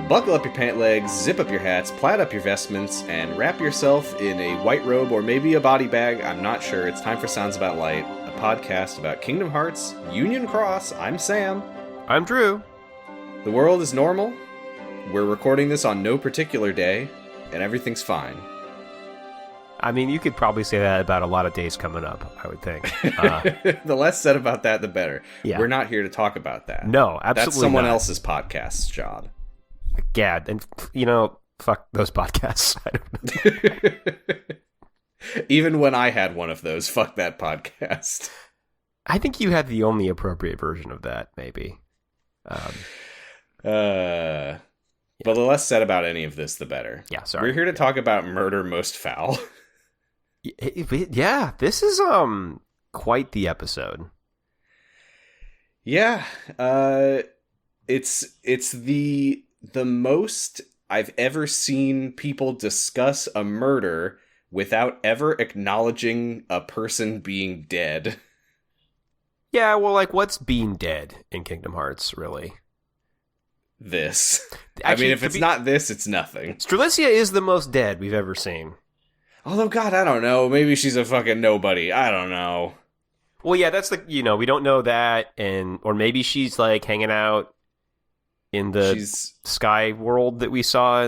Buckle up your pant legs, zip up your hats, plaid up your vestments, and wrap yourself in a white robe or maybe a body bag. I'm not sure. It's time for Sounds About Light, a podcast about Kingdom Hearts, Union Cross. I'm Sam. I'm Drew. The world is normal. We're recording this on no particular day, and everything's fine. I mean, you could probably say that about a lot of days coming up, I would think. The less said about that, the better. Yeah. We're not here to talk about that. No, absolutely That's someone not. else's podcast's job. Gad, and fuck those podcasts. I don't know. Even when I had one of those, fuck that podcast. I think you had the only appropriate version of that, maybe. But the less said about any of this, the better. Yeah, sorry. We're here to talk about Murder Most Foul. Yeah, this is quite the episode. Yeah, it's the most I've ever seen people discuss a murder without ever acknowledging a person being dead. Yeah, well, like, what's being dead in Kingdom Hearts, really? This. Actually, I mean, if it's not this, it's nothing. Strelitzia is the most dead we've ever seen. Although, God, I don't know. Maybe she's a fucking nobody. I don't know. Well, yeah, that's we don't know that, or maybe she's, like, hanging out in the sky world that we saw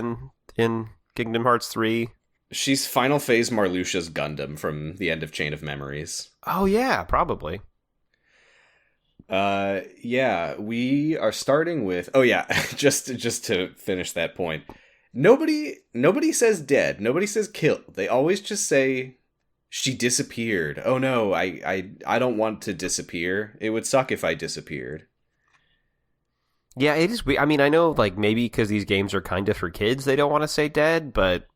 in Kingdom Hearts 3. She's Final Phase Marluxia's Gundam from the end of Chain of Memories. Oh, yeah, probably. Yeah, we are starting with... Oh, yeah, just to finish that point. Nobody says dead. Nobody says killed. They always just say, she disappeared. Oh, no, I don't want to disappear. It would suck if I disappeared. Yeah, it is weird. I mean, I know, like, maybe because these games are kind of for kids, they don't want to say dead, but...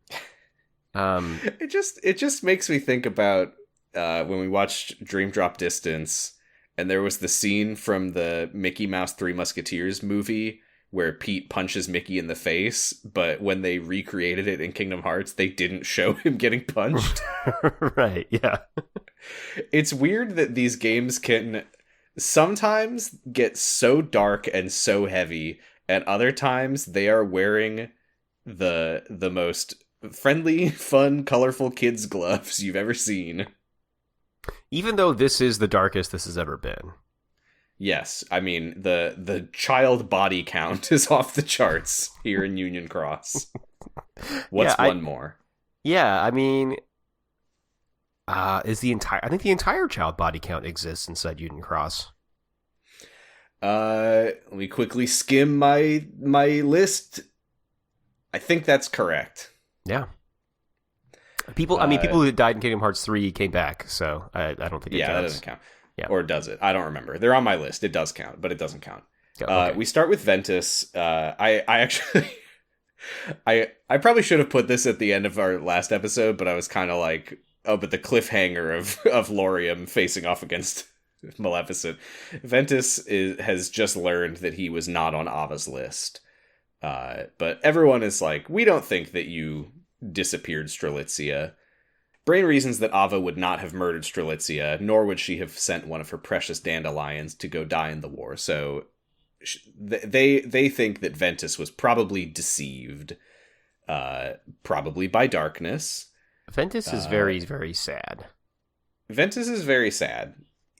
It just makes me think about when we watched Dream Drop Distance... And there was the scene from the Mickey Mouse Three Musketeers movie where Pete punches Mickey in the face, but when they recreated it in Kingdom Hearts, they didn't show him getting punched. Right, yeah. It's weird that these games can sometimes get so dark and so heavy, and other times they are wearing the most friendly, fun, colorful kids' gloves you've ever seen. Even though this is the darkest this has ever been. Yes, I mean, the child body count is off the charts here in Union Cross. What's one more? Yeah, I mean, I think the entire child body count exists inside Union Cross. Let me quickly skim my list. I think that's correct. Yeah. People who died in Kingdom Hearts 3 came back, so I don't think it counts. That doesn't count. Yeah. Or does it? I don't remember. They're on my list. It does count, but it doesn't count. Okay. We start with Ventus. I actually... I probably should have put this at the end of our last episode, but I was kind of like, oh, but the cliffhanger of Laurium facing off against Maleficent. Ventus has just learned that he was not on Ava's list. But everyone is like, we don't think that you... disappeared Strelitzia. Brain reasons that Ava would not have murdered Strelitzia, nor would she have sent one of her precious dandelions to go die in the war. So they think that Ventus was probably deceived, probably by darkness. Ventus is very, very sad. Ventus is very sad.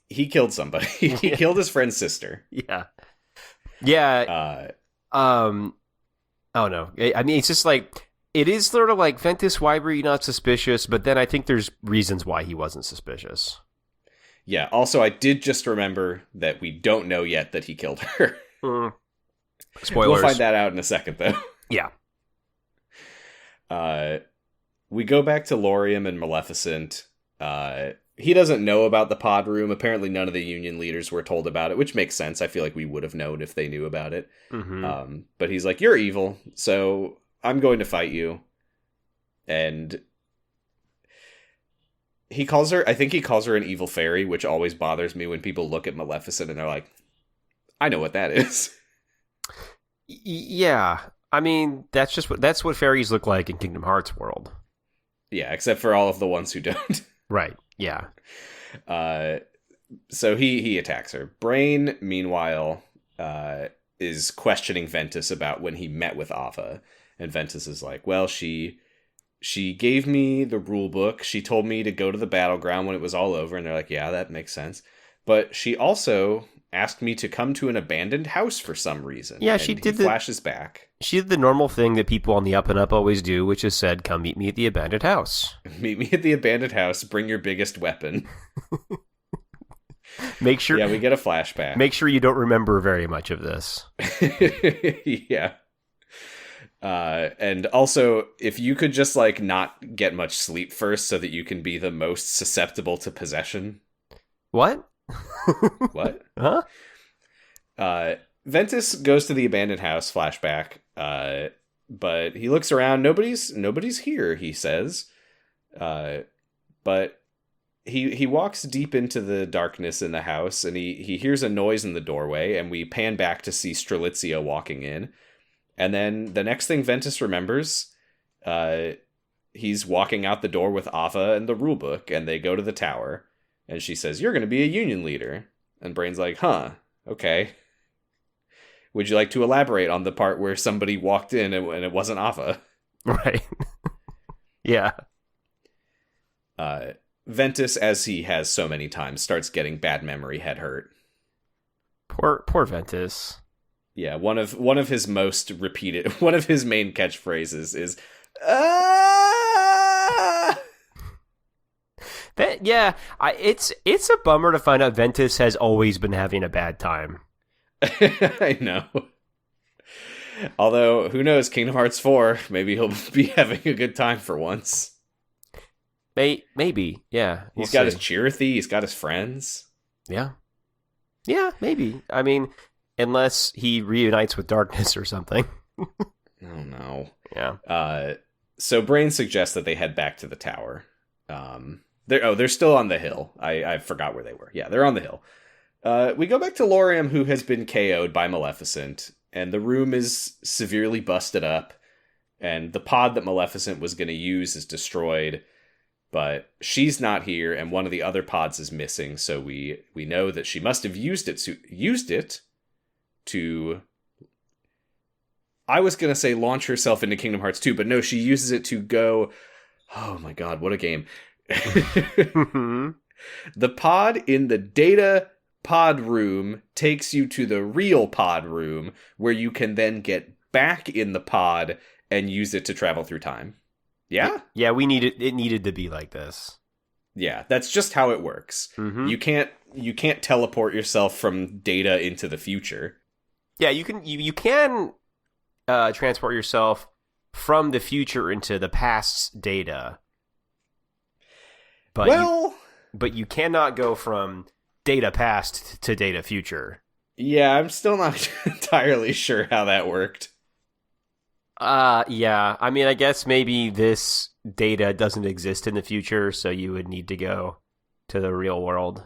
He killed somebody. He killed his friend's sister. Yeah. Yeah. Oh no. I mean, it's just like... It is sort of like, Ventus, why were you not suspicious? But then I think there's reasons why he wasn't suspicious. Yeah, also, I did just remember that we don't know yet that he killed her. Spoilers. We'll find that out in a second, though. Yeah. We go back to Laurium and Maleficent. He doesn't know about the pod room. Apparently none of the Union leaders were told about it, which makes sense. I feel like we would have known if they knew about it. Mm-hmm. But he's like, you're evil, so... I'm going to fight you. And I think he calls her an evil fairy, which always bothers me when people look at Maleficent and they're like, I know what that is. Yeah. I mean, that's what fairies look like in Kingdom Hearts world. Yeah, except for all of the ones who don't. Right. Yeah. So he attacks her. Brain, meanwhile, is questioning Ventus about when he met with Ava. And Ventus is like, well, she gave me the rule book. She told me to go to the battleground when it was all over. And they're like, yeah, that makes sense. But she also asked me to come to an abandoned house for some reason. Yeah, and she did. Flashes back. She did the normal thing that people on the up and up always do, which is said, "Come meet me at the abandoned house." Meet me at the abandoned house. Bring your biggest weapon. Make sure. Yeah, we get a flashback. Make sure you don't remember very much of this. Yeah. And also, if you could just like not get much sleep first, so that you can be the most susceptible to possession. What? What? Huh? Ventus goes to the abandoned house. Flashback. But he looks around. Nobody's here. He says. But he walks deep into the darkness in the house, and he hears a noise in the doorway, and we pan back to see Strelitzia walking in. And then the next thing Ventus remembers, he's walking out the door with Ava and the rulebook, and they go to the tower. And she says, "You're going to be a union leader." And Brain's like, huh, okay. Would you like to elaborate on the part where somebody walked in and it wasn't Ava? Right. Yeah. Ventus, as he has so many times, starts getting bad memory head hurt. Poor Ventus. Yeah, one of his most repeated, one of his main catchphrases is, "Ah!" It's a bummer to find out Ventus has always been having a bad time. I know. Although, who knows, Kingdom Hearts 4, maybe he'll be having a good time for once. Maybe, yeah. He's got his Chirithy, he's got his friends. Yeah. Yeah, maybe. I mean, unless he reunites with darkness or something. Oh, no. Yeah. So Brain suggests that they head back to the tower. They're still on the hill. I forgot where they were. Yeah, they're on the hill. We go back to Lauriam, who has been KO'd by Maleficent, and the room is severely busted up, and the pod that Maleficent was going to use is destroyed, but she's not here, and one of the other pods is missing, so we know that she must have used it to... I was going to say launch herself into Kingdom Hearts 2, but no, she uses it to go... Oh my god, what a game. The pod in the data pod room takes you to the real pod room, where you can then get back in the pod and use it to travel through time. Yeah? Yeah, it needed to be like this. Yeah, that's just how it works. Mm-hmm. You can't teleport yourself from data into the future. Yeah, you can transport yourself from the future into the past's data. But you cannot go from data past to data future. Yeah, I'm still not entirely sure how that worked. Yeah. I mean, I guess maybe this data doesn't exist in the future, so you would need to go to the real world.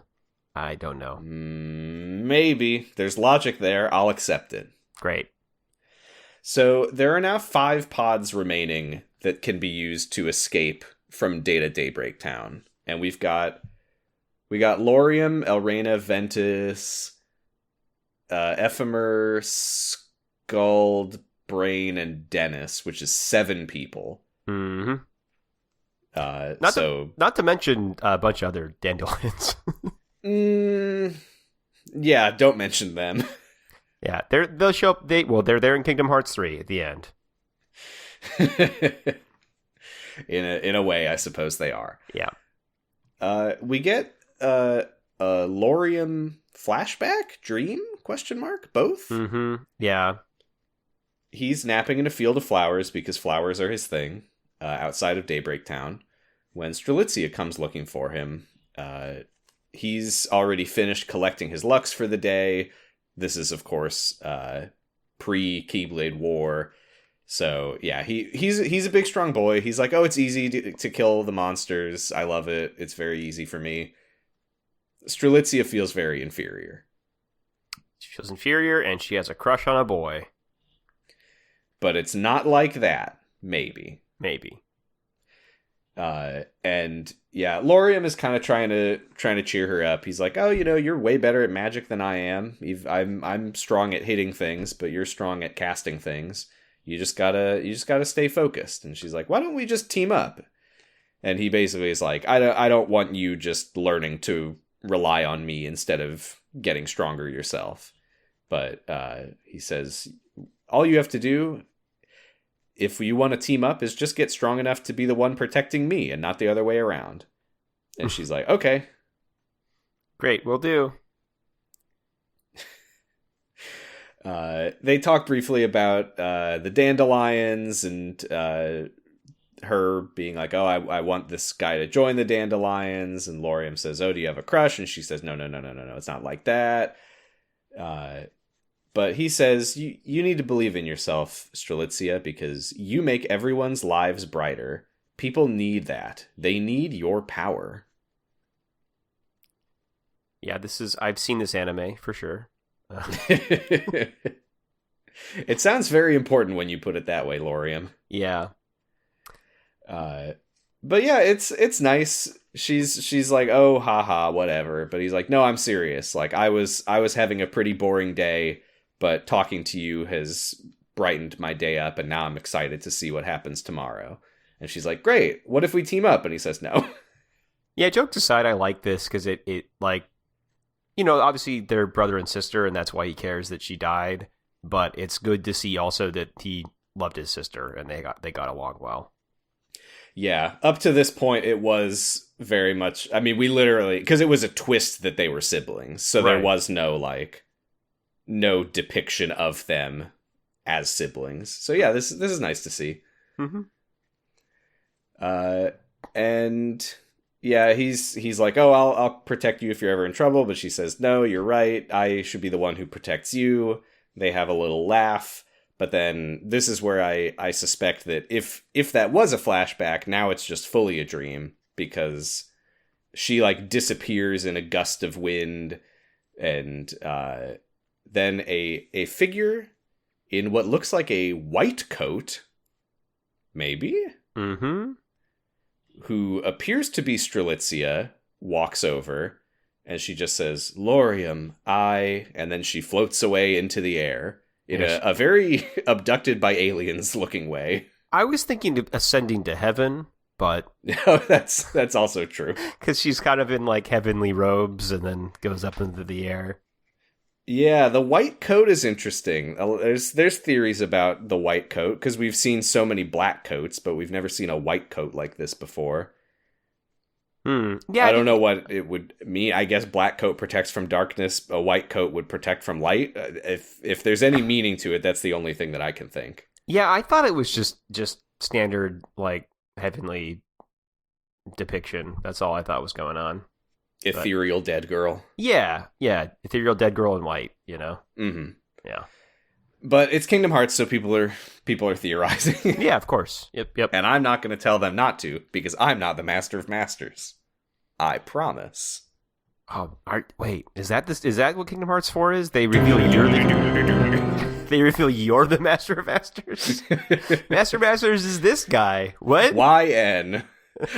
I don't know. Maybe. There's logic there. I'll accept it. Great. So there are now 5 pods remaining that can be used to escape from Data Daybreak Town. And we got Lauriam, Elrena, Ventus, Ephemer, Skuld, Brain, and Dennis, which is 7 people. Mm-hmm. Not to mention a bunch of other dandelions. Yeah, don't mention them. Yeah, they'll show up. They're there in Kingdom Hearts 3 at the end. In a way, I suppose they are. Yeah. We get a Lauriam flashback? Dream? Question mark? Both? Mm-hmm. Yeah. He's napping in a field of flowers because flowers are his thing, outside of Daybreak Town. When Strelitzia comes looking for him, he's already finished collecting his Lux for the day. This is, of course, pre-Keyblade War. So, yeah, he's a big, strong boy. He's like, oh, it's easy to kill the monsters. I love it. It's very easy for me. Strelitzia feels very inferior. She feels inferior, and she has a crush on a boy. But it's not like that. Maybe. And yeah, Lauriam is kind of trying to cheer her up. He's like, "Oh, you're way better at magic than I am. I'm strong at hitting things, but you're strong at casting things. You just gotta stay focused." And she's like, "Why don't we just team up?" And he basically is like, I don't want you just learning to rely on me instead of getting stronger yourself." But he says, all you have to do, if you want to team up, is just get strong enough to be the one protecting me and not the other way around. And she's like, okay. Great, will do. They talk briefly about the dandelions and her being like, oh, I want this guy to join the dandelions. And Lauriam says, oh, do you have a crush? And she says, no, it's not like that. But he says, you need to believe in yourself, Strelitzia, because you make everyone's lives brighter. People need that. They need your power. Yeah, I've seen this anime, for sure. It sounds very important when you put it that way, Lauriam. Yeah. But yeah, it's nice. She's like, oh, haha, whatever. But he's like, no, I'm serious. Like, I was having a pretty boring day, but talking to you has brightened my day up, and now I'm excited to see what happens tomorrow. And she's like, great, what if we team up? And he says no. Yeah, jokes aside, I like this because it like, obviously they're brother and sister, and that's why he cares that she died. But it's good to see also that he loved his sister, and they got along well. Yeah, up to this point, it was very much, I mean, we literally, because it was a twist that they were siblings, so right. There was no depiction of them as siblings. So yeah, this is nice to see. Mm-hmm. And yeah, he's like, oh, I'll protect you if you're ever in trouble, but she says, no, you're right, I should be the one who protects you. They have a little laugh, but then this is where I suspect that if that was a flashback, now it's just fully a dream, because she disappears in a gust of wind, and then a figure in what looks like a white coat, maybe? Mm-hmm. Who appears to be Strelitzia, walks over, and she just says, Lauriam, and then she floats away into the air in a very abducted by aliens looking way. I was thinking of ascending to heaven, but... No, that's also true. Because she's kind of in heavenly robes and then goes up into the air. Yeah, the white coat is interesting. There's theories about the white coat, because we've seen so many black coats, but we've never seen a white coat like this before. Yeah, I don't know what it would mean. I guess black coat protects from darkness. A white coat would protect from light. If there's any meaning to it, that's the only thing that I can think. Yeah, I thought it was just standard, heavenly depiction. That's all I thought was going on. Ethereal dead girl. Yeah. Ethereal dead girl in white, Mm-hmm. Yeah. But it's Kingdom Hearts, so people are theorizing. Yeah, of course. Yep. And I'm not going to tell them not to, because I'm not the master of masters. I promise. Oh, wait, is that what Kingdom Hearts 4 is? They reveal you're the master of masters? Master of masters is this guy. What? YN.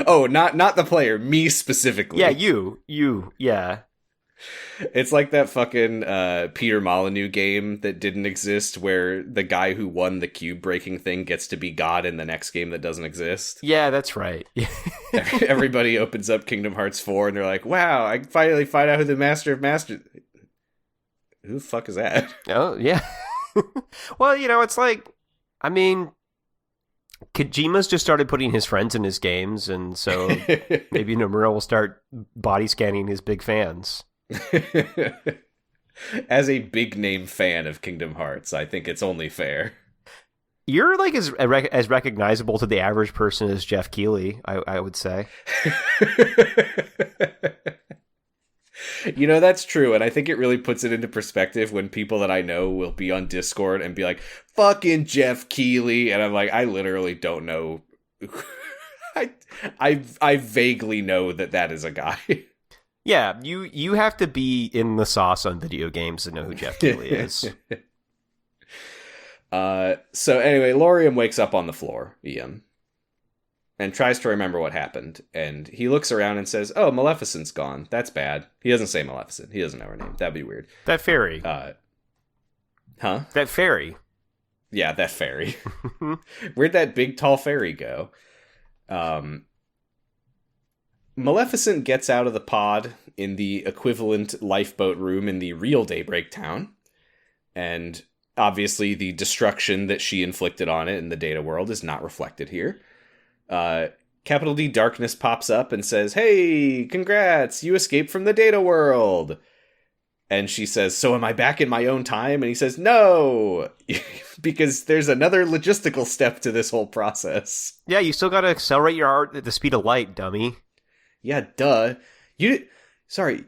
Oh, not the player, me specifically. Yeah, you, yeah. It's like that fucking Peter Molyneux game that didn't exist, where the guy who won the cube breaking thing gets to be God in the next game that doesn't exist. Yeah, that's right. Everybody opens up Kingdom Hearts 4 and they're like, wow, I finally find out who the Master of Masters... Who the fuck is that? Oh, yeah. Well, it's I mean... Kojima's just started putting his friends in his games, and so maybe Nomura will start body scanning his big fans. As a big name fan of Kingdom Hearts, I think it's only fair. You're as recognizable to the average person as Jeff Keighley, I would say. That's true, and I think it really puts it into perspective when people that I know will be on Discord and be like, fucking Jeff Keighley, and I'm like, I literally don't know. I vaguely know that is a guy. Yeah, you have to be in the sauce on video games to know who Jeff Keighley is. So anyway, Lauriam wakes up on the floor, Ian. and tries to remember what happened. And he looks around and says, "Oh, Maleficent's gone. That's bad." He doesn't say Maleficent. He doesn't know her name. That'd be weird. That fairy. Huh? That fairy. Yeah, that fairy. Where'd that big, tall fairy go? Maleficent gets out of the pod in the equivalent lifeboat room in the real Daybreak Town. And obviously the destruction that she inflicted on it in the data world is not reflected here. Capital D Darkness pops up and says, "Hey, congrats, you escaped from the data world." And she says, "So am I back in my own time?" And he says, "No, because there's another logistical step to this whole process." Yeah, you still gotta accelerate your heart at the speed of light, dummy. Yeah, duh. You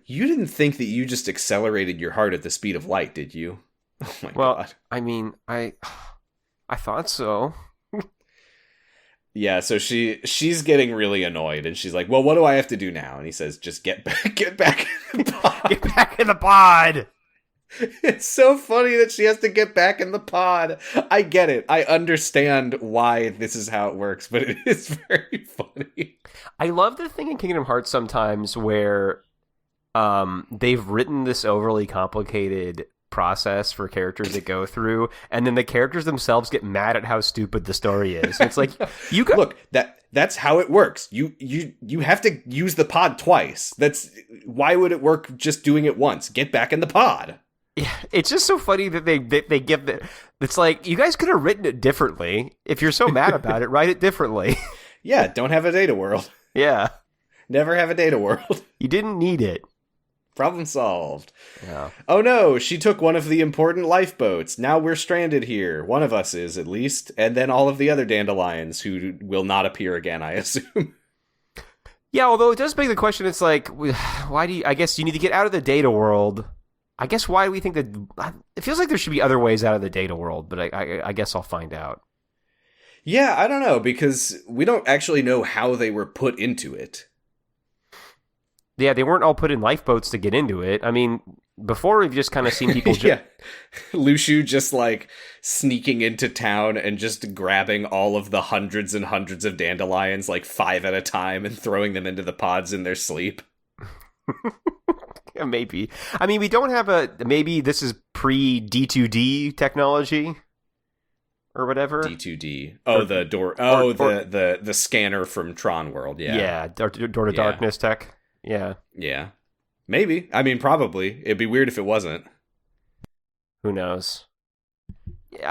didn't think that you just accelerated your heart at the speed of light, did you? Oh my god. I mean, I thought so. Yeah, so she's getting really annoyed, and she's like, "Well, what do I have to do now?" And he says, "Just get back in the pod." Get back in the pod! It's so funny that she has to get back in the pod. I get it. I understand why this is how it works, but it is very funny. I love the thing in Kingdom Hearts sometimes where they've written this overly complicated process for characters to go through, and then the characters themselves get mad at how stupid the story is. It's like, you got look, that's how it works. You have to use the pod twice. Why would it work just doing it once? Get back in the pod. Yeah, it's just so funny that they give it. It's like, you guys could have written it differently. If you're so mad about it, write it differently. Yeah, don't have a data world. Yeah. Never have a data world. You didn't need it. Problem solved. Yeah. Oh no, she took one of the important lifeboats. Now we're stranded here. One of us is, at least. And then all of the other dandelions who will not appear again, I assume. Yeah, although it does beg the question, it's like, why do you... I guess you need to get out of the data world. I guess why do we think that... It feels like there should be other ways out of the data world, but I guess I'll find out. Yeah, I don't know, because we don't actually know how they were put into it. Yeah, they weren't all put in lifeboats to get into it. I mean, before we've just kind of seen people... Yeah. Lushu just, like, sneaking into town and just grabbing all of the hundreds and hundreds of dandelions, like, 5 at a time, and throwing them into the pods in their sleep. Yeah, maybe. I mean, we don't have a... Maybe this is pre-D2D technology? Or whatever. D2D. Oh, the door... Oh, the scanner from Tron World, yeah. Yeah, Door to Darkness tech. Yeah. Yeah. Maybe. I mean, probably. It'd be weird if it wasn't. Who knows?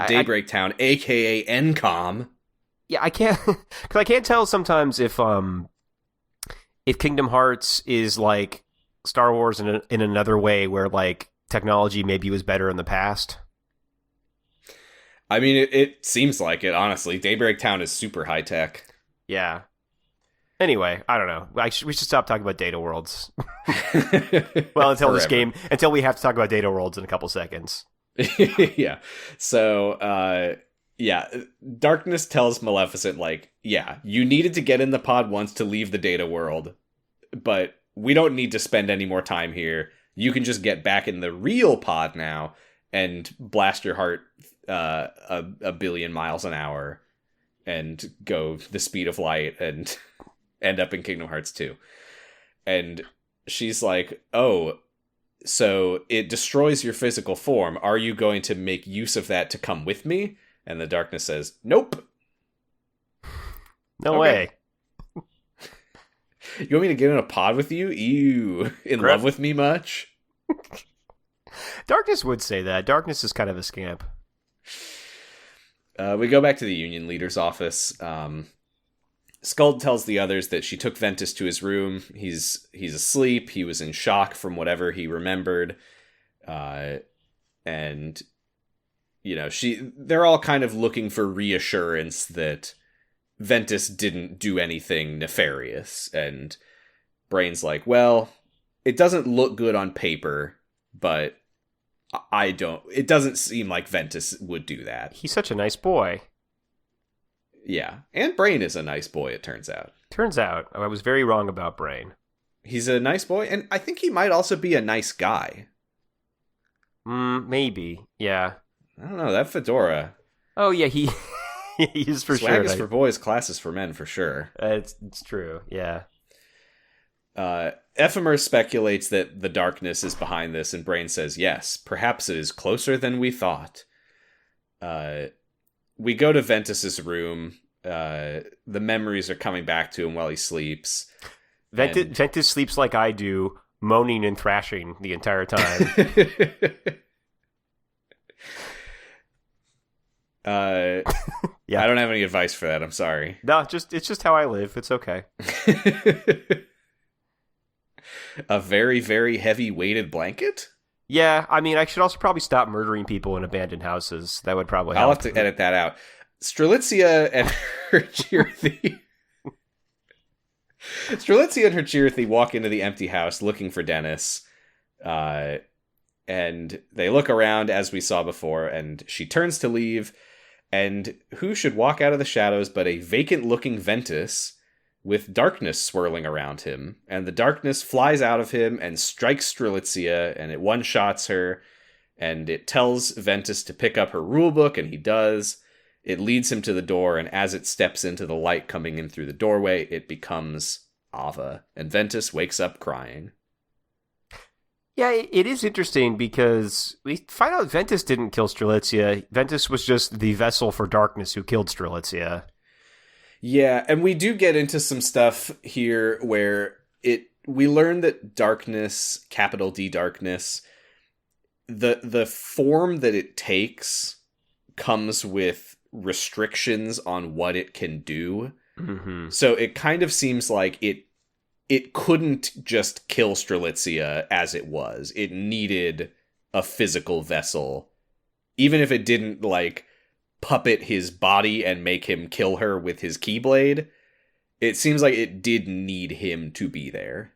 Daybreak Town, a.k.a. NCOM. Yeah, I can't... Because I can't tell sometimes if Kingdom Hearts is like Star Wars in another way where, like, technology maybe was better in the past. I mean, it seems like it, honestly. Daybreak Town is super high-tech. Yeah. Anyway, I don't know. We should stop talking about data worlds. Well, until we have to talk about data worlds in a couple seconds. Yeah. So, Darkness tells Maleficent, like, yeah, you needed to get in the pod once to leave the data world, but we don't need to spend any more time here. You can just get back in the real pod now and blast your heart a billion miles an hour and go the speed of light and end up in Kingdom Hearts 2. And she's like, "Oh, so it destroys your physical form. Are you going to make use of that to come with me?" And the Darkness says, "Nope." No way. You want me to get in a pod with you? Ew. In love with me much? Darkness would say that. Darkness is kind of a scamp. We go back to the Union Leader's office. Skuld tells the others that she took Ventus to his room. He's asleep. He was in shock from whatever he remembered. And, you know, they're all kind of looking for reassurance that Ventus didn't do anything nefarious. And Brain's like, well, it doesn't look good on paper, but it doesn't seem like Ventus would do that. He's such a nice boy. Yeah, and Brain is a nice boy, it turns out. Turns out, I was very wrong about Brain. He's a nice boy, and I think he might also be a nice guy. Maybe, yeah. I don't know, that fedora. Oh, yeah, he He's for Swag sure. is for boys, class is for men, for sure. It's true, yeah. Ephemer speculates that the darkness is behind this, and Brain says, yes, perhaps it is closer than we thought. We go to Ventus's room. The memories are coming back to him while he sleeps. Ventus sleeps like I do, moaning and thrashing the entire time. Yeah, I don't have any advice for that. I'm sorry. No, it's just how I live. It's okay. A very, very heavy weighted blanket? Yeah, I mean, I should also probably stop murdering people in abandoned houses. That would probably help. I'll have to edit that out. Strelitzia and her Chirithy walk into the empty house looking for Dennis. And they look around, as we saw before, and she turns to leave. And who should walk out of the shadows but a vacant-looking Ventus with darkness swirling around him. And the darkness flies out of him and strikes Strelitzia, and it one-shots her. And it tells Ventus to pick up her rulebook, and he does. It leads him to the door, and as it steps into the light coming in through the doorway, it becomes Ava. And Ventus wakes up crying. Yeah, it is interesting because we find out Ventus didn't kill Strelitzia. Ventus was just the vessel for darkness who killed Strelitzia. Yeah, and we do get into some stuff here where we learn that darkness, capital D darkness, the form that it takes comes with restrictions on what it can do. Mm-hmm. So it kind of seems like it couldn't just kill Strelitzia as it was. It needed a physical vessel. Even if it didn't, like, puppet his body and make him kill her with his Keyblade, it seems like it did need him to be there.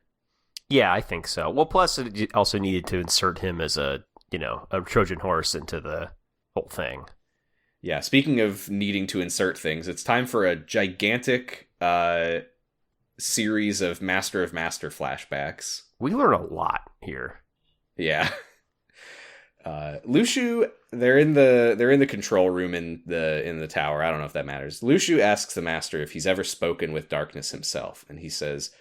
Yeah, I think so. Well, plus it also needed to insert him as a Trojan horse into the whole thing. Yeah, speaking of needing to insert things, it's time for a gigantic series of Master of Master flashbacks. We learn a lot here. Yeah. Lushu, they're in the control room in the tower. I don't know if that matters. Lushu asks the Master if he's ever spoken with darkness himself, and he says,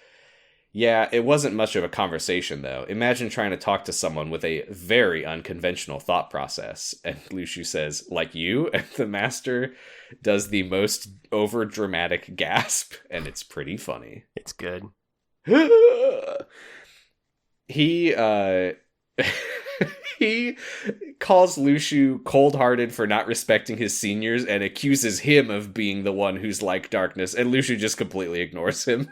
yeah, it wasn't much of a conversation, though. Imagine trying to talk to someone with a very unconventional thought process. And Lushu says, like you? And the Master does the most over-dramatic gasp, and it's pretty funny. It's good. He calls Lushu cold-hearted for not respecting his seniors and accuses him of being the one who's like darkness, and Lushu just completely ignores him.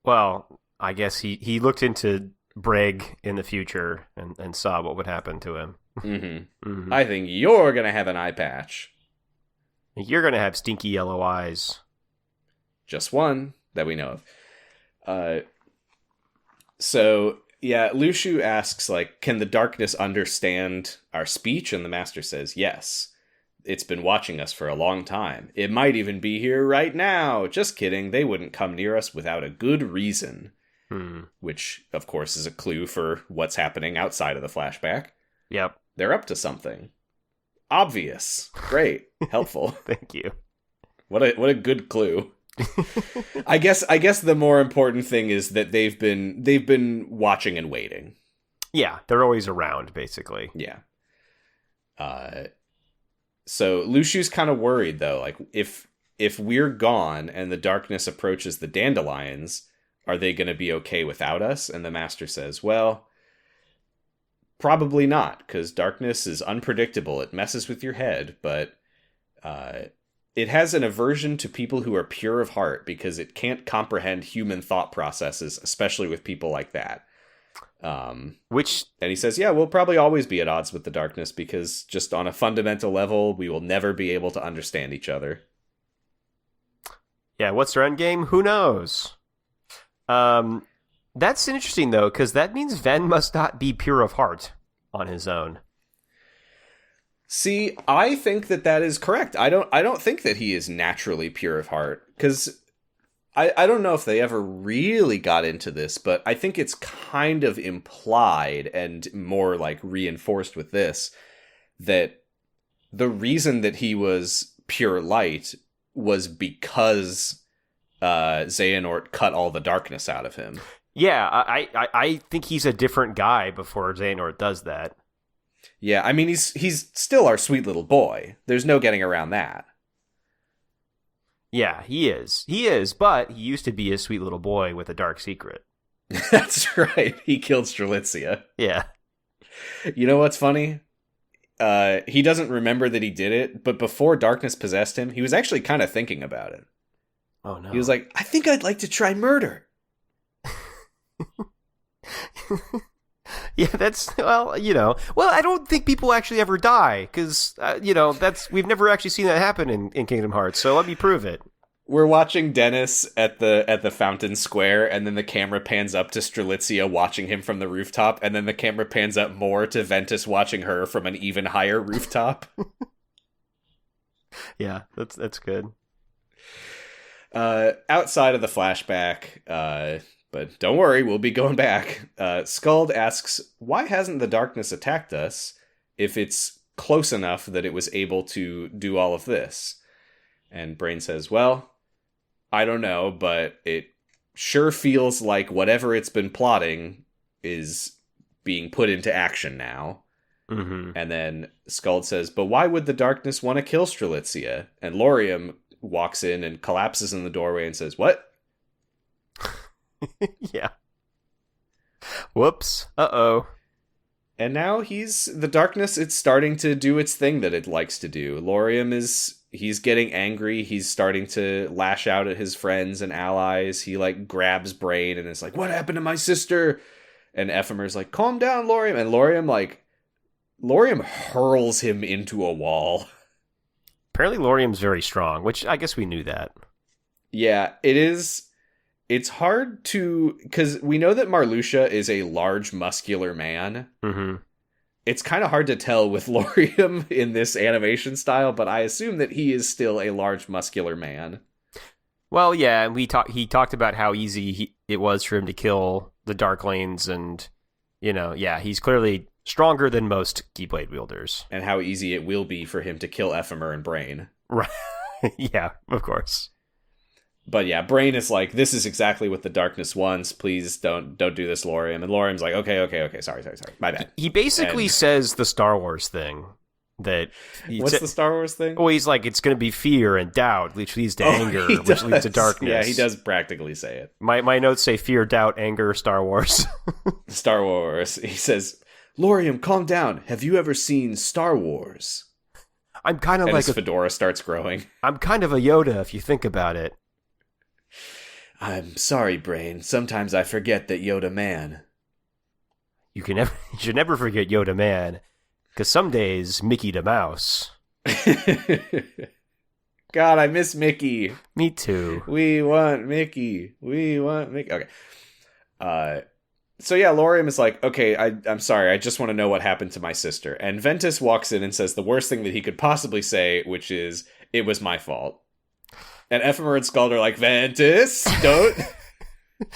Well, I guess he looked into Brig in the future and saw what would happen to him. Mm-hmm. Mm-hmm. I think you're going to have an eye patch. You're going to have stinky yellow eyes. Just one that we know of. So, yeah, Lushu asks, like, can the darkness understand our speech? And the Master says, yes. It's been watching us for a long time. It might even be here right now. Just kidding. They wouldn't come near us without a good reason. Which, of course, is a clue for what's happening outside of the flashback. Yep. They're up to something. Obvious. Great. Helpful. Thank you. What a good clue. I guess the more important thing is that they've been watching and waiting. Yeah, they're always around, basically. Yeah. So Lushu's kind of worried, though. Like, if we're gone and the darkness approaches the dandelions, are they going to be okay without us? And the Master says, well, probably not, because darkness is unpredictable. It messes with your head, but it has an aversion to people who are pure of heart because it can't comprehend human thought processes, especially with people like that. And he says, yeah, we'll probably always be at odds with the darkness because just on a fundamental level, we will never be able to understand each other. Yeah, what's their end game? Who knows? That's interesting, though, because that means Ven must not be pure of heart on his own. See, I think that is correct. I don't think that he is naturally pure of heart, because I don't know if they ever really got into this, but I think it's kind of implied and more like reinforced with this, that the reason that he was pure light was because Xehanort cut all the darkness out of him. Yeah, I think he's a different guy before Xehanort does that. Yeah, I mean, he's still our sweet little boy. There's no getting around that. Yeah, he is. He is, but he used to be a sweet little boy with a dark secret. That's right. He killed Strelitzia. Yeah. You know what's funny? He doesn't remember that he did it, but before darkness possessed him, he was actually kind of thinking about it. Oh, no. He was like, I think I'd like to try murder. Yeah, that's, well, I don't think people actually ever die, because, we've never actually seen that happen in Kingdom Hearts, so let me prove it. We're watching Dennis at the fountain square, and then the camera pans up to Strelitzia watching him from the rooftop, and then the camera pans up more to Ventus watching her from an even higher rooftop. Yeah, that's good. Outside of the flashback, but don't worry, we'll be going back. Skuld asks, why hasn't the darkness attacked us if it's close enough that it was able to do all of this? And Brain says, well, I don't know, but it sure feels like whatever it's been plotting is being put into action now. Mm-hmm. And then Skuld says, but why would the darkness want to kill Strelitzia? And Lauriam walks in and collapses in the doorway and says, what? Yeah. Whoops. Uh-oh. And now the darkness, it's starting to do its thing that it likes to do. Lauriam he's getting angry. He's starting to lash out at his friends and allies. He, grabs Brain and is like, what happened to my sister? And Ephemer's like, calm down, Lauriam. And Lauriam hurls him into a wall. Apparently Lauriam's very strong, which I guess we knew that. Yeah, it is. It's hard to... Because we know that Marluxia is a large, muscular man. Mm-hmm. It's kind of hard to tell with Lauriam in this animation style, but I assume that he is still a large, muscular man. Well, yeah, and he talked about how easy it was for him to kill the Darklings, and, he's clearly stronger than most Keyblade wielders. And how easy it will be for him to kill Ephemer and Brain. Right. Yeah, of course. But yeah, Brain is like, this is exactly what the darkness wants. Please don't do this, Lauriam. And Lauriam's like, okay, sorry. My bad. He basically says the Star Wars thing. What's the Star Wars thing? Well, he's like, it's going to be fear and doubt, which leads to anger, which leads to darkness. Yeah, he does practically say it. My notes say fear, doubt, anger, Star Wars. Star Wars. He says, Lauriam, calm down. Have you ever seen Star Wars? I'm kind of and like his fedora starts growing. I'm kind of a Yoda, if you think about it. I'm sorry, Brain. Sometimes I forget that Yoda man. You should never forget Yoda man, because some days Mickey the Mouse. God, I miss Mickey. Me too. We want Mickey. Okay. So yeah, Lauriam is like, okay, I'm sorry. I just want to know what happened to my sister. And Ventus walks in and says the worst thing that he could possibly say, which is, it was my fault. And Ephemer and Skuld are like, Ventus, don't.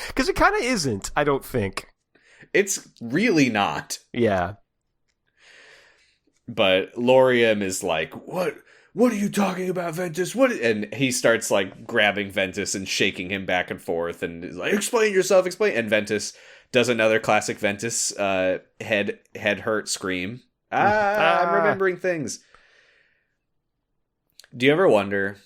Because it kind of isn't, I don't think. It's really not. Yeah. But Lauriam is like, what are you talking about, Ventus? And he starts grabbing Ventus and shaking him back and forth and is like, explain yourself, explain. And Ventus does another classic Ventus head hurt scream. I'm remembering things. Do you ever wonder,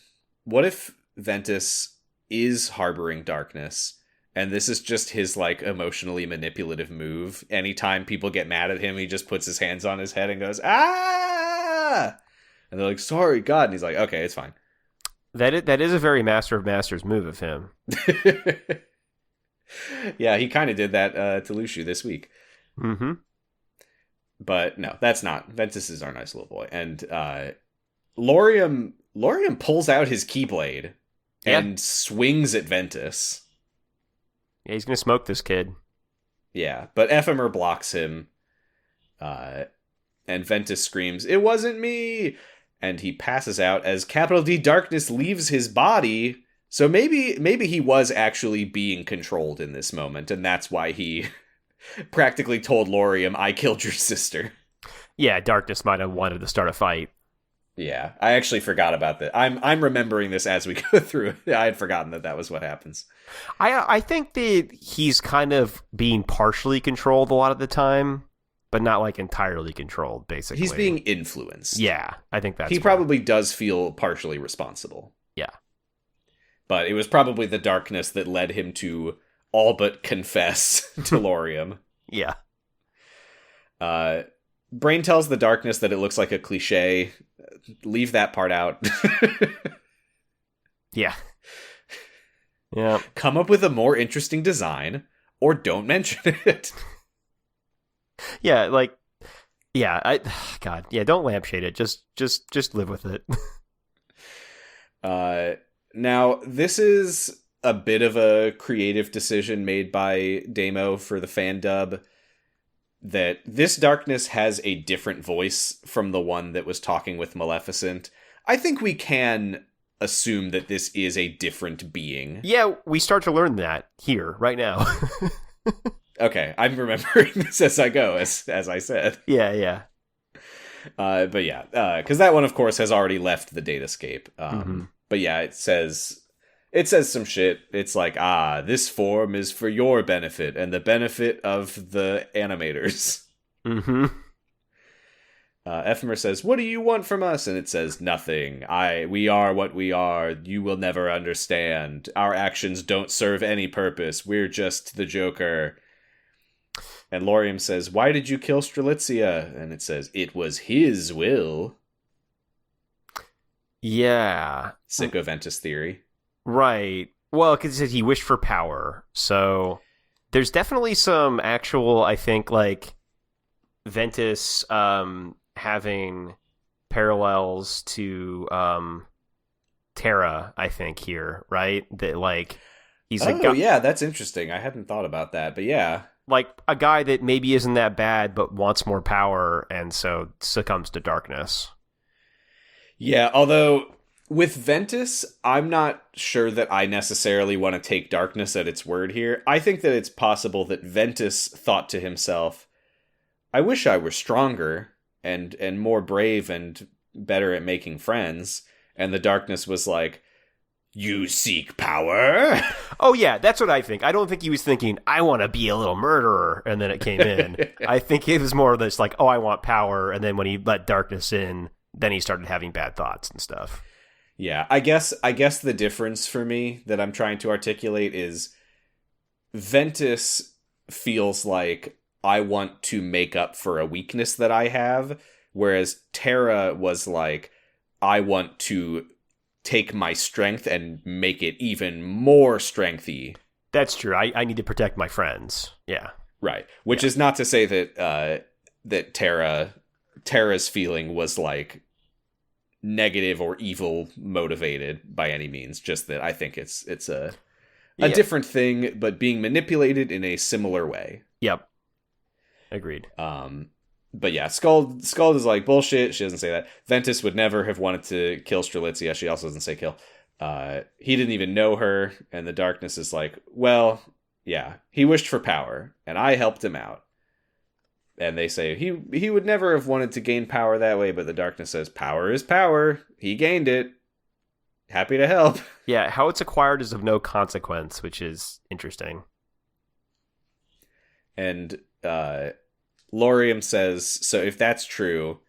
what if Ventus is harboring darkness, and this is just his emotionally manipulative move? Anytime people get mad at him, he just puts his hands on his head and goes, ah! And they're like, sorry, God. And he's like, okay, it's fine. That is a very Master of Masters move of him. Yeah, he kind of did that to Luxu this week. Mm-hmm. But no, that's not. Ventus is our nice little boy. And Lauriam pulls out his Keyblade and swings at Ventus. Yeah, he's going to smoke this kid. Yeah, but Ephemer blocks him. And Ventus screams, "It wasn't me!" And he passes out as capital D darkness leaves his body. So maybe he was actually being controlled in this moment, and that's why he practically told Lauriam, "I killed your sister." Yeah, darkness might have wanted to start a fight. Yeah, I actually forgot about that. I'm remembering this as we go through it. I had forgotten that was what happens. I think that he's kind of being partially controlled a lot of the time, but not like entirely controlled, basically. He's being influenced. Yeah, I think that's he probably does feel partially responsible. Yeah. But it was probably the darkness that led him to all but confess to Laurium. Yeah. Brain tells the darkness that it looks like a cliche. Leave that part out. Yeah. Yeah. Come up with a more interesting design, or don't mention it. Yeah, like, yeah, God, yeah, don't lampshade it. Just live with it. Now, this is a bit of a creative decision made by Damo for the fan dub, that this darkness has a different voice from the one that was talking with Maleficent. I think we can assume that this is a different being. Yeah, we start to learn that here, right now. Okay, I'm remembering this as I go, as I said. Yeah. But yeah, because that one, of course, has already left the datascape. Mm-hmm. But yeah, it says some shit. It's like, this form is for your benefit and the benefit of the animators. Mm-hmm. Ephemer says, "What do you want from us?" And it says, "Nothing. We are what we are. You will never understand. Our actions don't serve any purpose. We're just the Joker." And Laurium says, "Why did you kill Strelitzia?" And it says, "It was his will." Yeah. Sicko Ventus theory. Right. Well, because he said he wished for power. So there's definitely some actual, I think, like, Ventus having parallels to Terra, I think, here, right? That, like, he's a guy. Yeah, that's interesting. I hadn't thought about that, but yeah. Like, a guy that maybe isn't that bad, but wants more power, and so succumbs to darkness. Yeah, although with Ventus, I'm not sure that I necessarily want to take darkness at its word here. I think that it's possible that Ventus thought to himself, I wish I were stronger and more brave and better at making friends. And the darkness was like, you seek power? Oh, yeah, that's what I think. I don't think he was thinking, I want to be a little murderer, and then it came in. I think it was more of this, like, oh, I want power, and then when he let darkness in, then he started having bad thoughts and stuff. Yeah, I guess the difference for me that I'm trying to articulate is Ventus feels like I want to make up for a weakness that I have, whereas Terra was like, I want to take my strength and make it even more strengthy. That's true. I need to protect my friends. Yeah. Right. Which is not to say that that Terra's feeling was like negative or evil motivated by any means. Just that I think it's a different thing, but being manipulated in a similar way. Yep. Agreed. But yeah, Skull is like, bullshit. She doesn't say that. Ventus would never have wanted to kill Strelitzia. She also doesn't say kill. He didn't even know her. And the darkness is like, well, yeah, he wished for power, and I helped him out. And they say he would never have wanted to gain power that way, but the darkness says, power is power. He gained it. Happy to help. Yeah, how it's acquired is of no consequence, which is interesting. And Laurium says, so if that's true,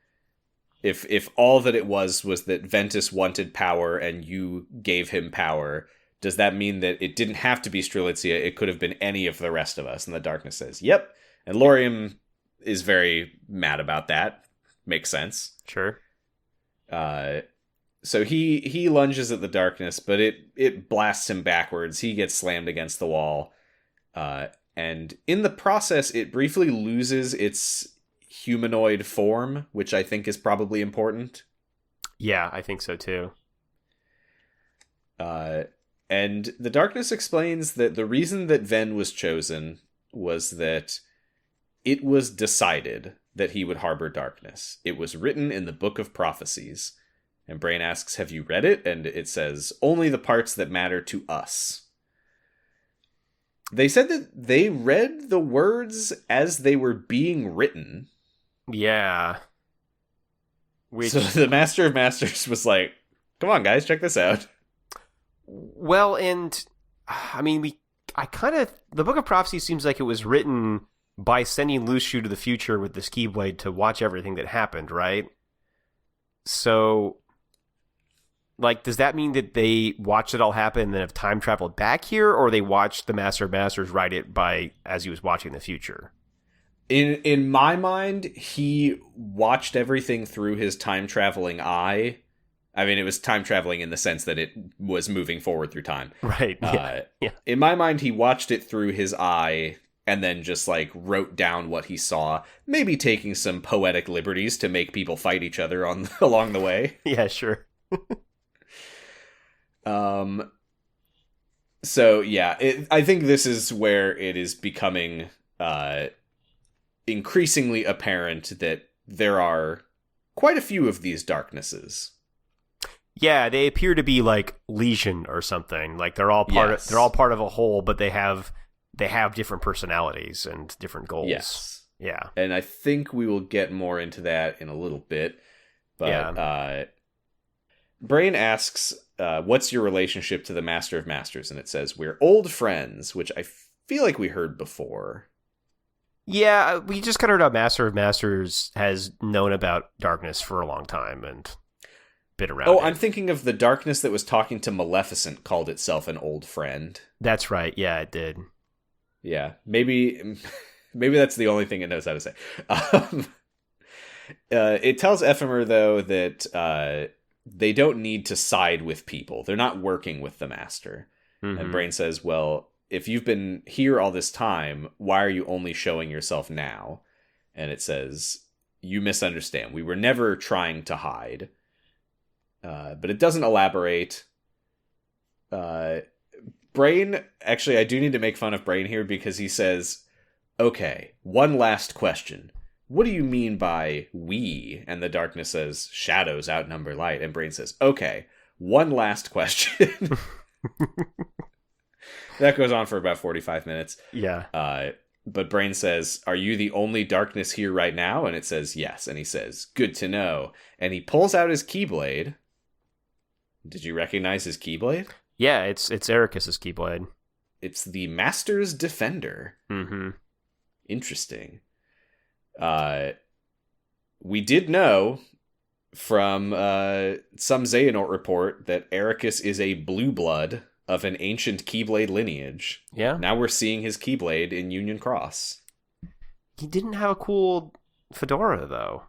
if all that it was that Ventus wanted power and you gave him power, does that mean that it didn't have to be Strelitzia? It could have been any of the rest of us. And the darkness says, yep. And Laurium is very mad about that. Makes sense. Sure. So he lunges at the darkness, but it blasts him backwards. He gets slammed against the wall. And in the process, it briefly loses its humanoid form, which I think is probably important. Yeah, I think so too. And the darkness explains that the reason that Ven was chosen was that it was decided that he would harbor darkness. It was written in the Book of Prophecies. And Brain asks, have you read it? And it says, only the parts that matter to us. They said that they read the words as they were being written. Yeah. Which, so the Master of Masters was like, come on, guys, check this out. well, and I mean, the Book of Prophecy seems like it was written by sending Luciu to the future with the Keyblade to watch everything that happened, right? So, like, does that mean that they watched it all happen and then have time traveled back here, or they watched the Master of Masters write it as he was watching the future? In my mind, he watched everything through his time traveling eye. I mean, it was time traveling in the sense that it was moving forward through time. Right. Yeah. In my mind, he watched it through his eye and then just like wrote down what he saw, maybe taking some poetic liberties to make people fight each other along the way. Yeah, sure. So yeah, I think this is where it is becoming increasingly apparent that there are quite a few of these darknesses. Yeah, they appear to be like Legion or something. Like they're all part of a whole, but they have different personalities and different goals. Yes. Yeah. And I think we will get more into that in a little bit. But Brain asks, what's your relationship to the Master of Masters? And it says, we're old friends, which I feel like we heard before. Yeah, we just kind of heard how Master of Masters has known about darkness for a long time and been around. I'm thinking of the darkness that was talking to Maleficent called itself an old friend. That's right. Yeah, it did. Yeah, maybe that's the only thing it knows how to say. It tells Ephemer, though, that they don't need to side with people. They're not working with the Master. Mm-hmm. And Brain says, well, if you've been here all this time, why are you only showing yourself now? And it says, you misunderstand. We were never trying to hide. But it doesn't elaborate. Brain, actually, I do need to make fun of Brain here because he says, okay, one last question. What do you mean by we? And the darkness says, shadows outnumber light. And Brain says, okay, one last question. That goes on for about 45 minutes. Yeah. But Brain says, are you the only darkness here right now? And it says, yes. And he says, good to know. And he pulls out his Keyblade. Did you recognize his Keyblade? Yeah, it's Ericus's Keyblade. It's the Master's Defender. Mm-hmm. Interesting. We did know from some Xehanort report that Ericus is a blue blood of an ancient Keyblade lineage. Yeah. Now we're seeing his Keyblade in Union Cross. He didn't have a cool fedora, though.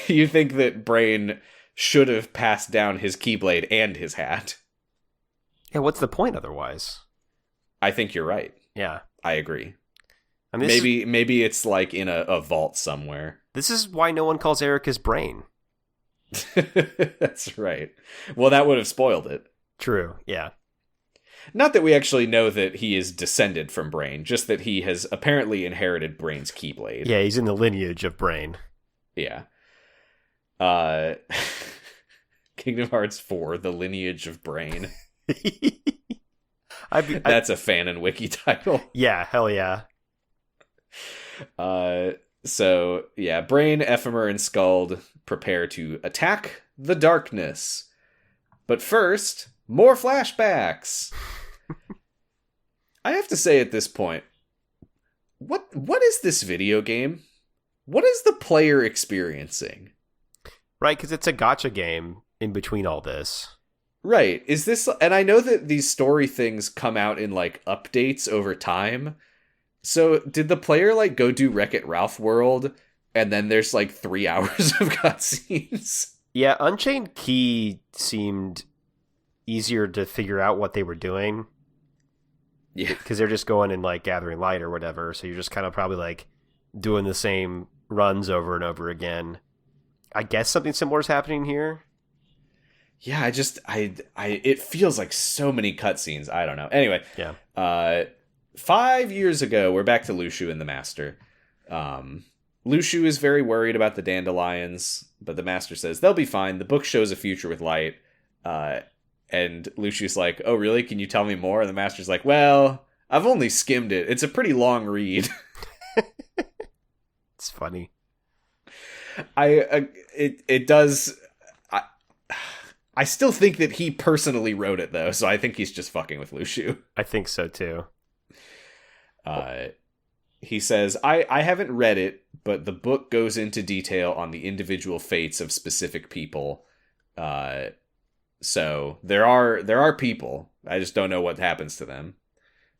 You think that Brain should have passed down his Keyblade and his hat? Yeah, what's the point otherwise? I think you're right. Yeah. I agree. I mean, maybe it's like in a vault somewhere. This is why no one calls Ericus Brain. That's right. Well, that would have spoiled it. True, yeah. Not that we actually know that he is descended from Brain, just that he has apparently inherited Brain's Keyblade. Yeah, he's in the lineage of Brain. Yeah. Kingdom Hearts 4, The Lineage of Brain. That's a fan and wiki title. Yeah, hell yeah. So, yeah, Brain, Ephemer, and Skuld prepare to attack the darkness. But first, more flashbacks. I have to say at this point, what is this video game? What is the player experiencing? Right, because it's a gacha game in between all this. Right. Is this... And I know that these story things come out in, like, updates over time. So, did the player, like, go do Wreck-It Ralph World, and then there's, like, 3 hours of cutscenes? Yeah, Unchained Key seemed easier to figure out what they were doing. Yeah. Because they're just going and, like, gathering light or whatever, so you're just kind of probably, like, doing the same runs over and over again. I guess something similar is happening here. Yeah, it feels like so many cutscenes. I don't know. Anyway, yeah. 5 years ago, we're back to Luciu and the Master. Luciu is very worried about the dandelions, but the Master says they'll be fine. The book shows a future with light. And Luciu's like, oh, really? Can you tell me more? And the Master's like, well, I've only skimmed it. It's a pretty long read. It's funny. It does. I still think that he personally wrote it though, so I think he's just fucking with Lushu. I think so too. He says, I haven't read it, but the book goes into detail on the individual fates of specific people. So there are people. I just don't know what happens to them.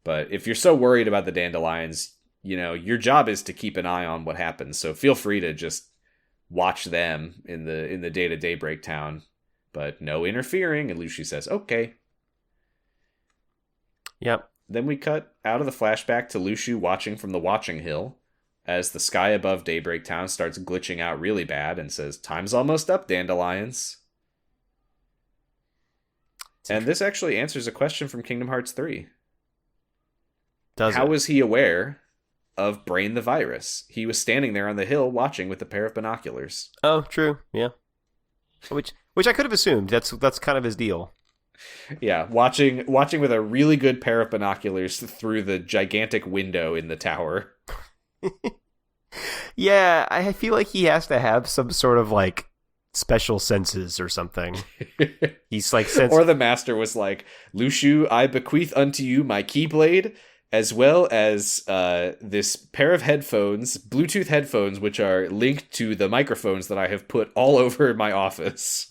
But if you're so worried about the dandelions, your job is to keep an eye on what happens. So feel free to just watch them in the day-to-day Breaktown. But no interfering. And Lucy says, okay. Yep. Then we cut out of the flashback to Lushu watching from the watching hill as the sky above Daybreak Town starts glitching out really bad and says, time's almost up, dandelions. And this actually answers a question from Kingdom Hearts 3. How was he aware of Brain the virus? He was standing there on the hill watching with a pair of binoculars. Oh, true. Yeah. Which I could have assumed. That's kind of his deal. Yeah, watching with a really good pair of binoculars through the gigantic window in the tower. Yeah, I feel like he has to have some sort of like special senses or something. He's like Or the master was like, Lushu, I bequeath unto you my keyblade, as well as this pair of headphones, Bluetooth headphones, which are linked to the microphones that I have put all over my office.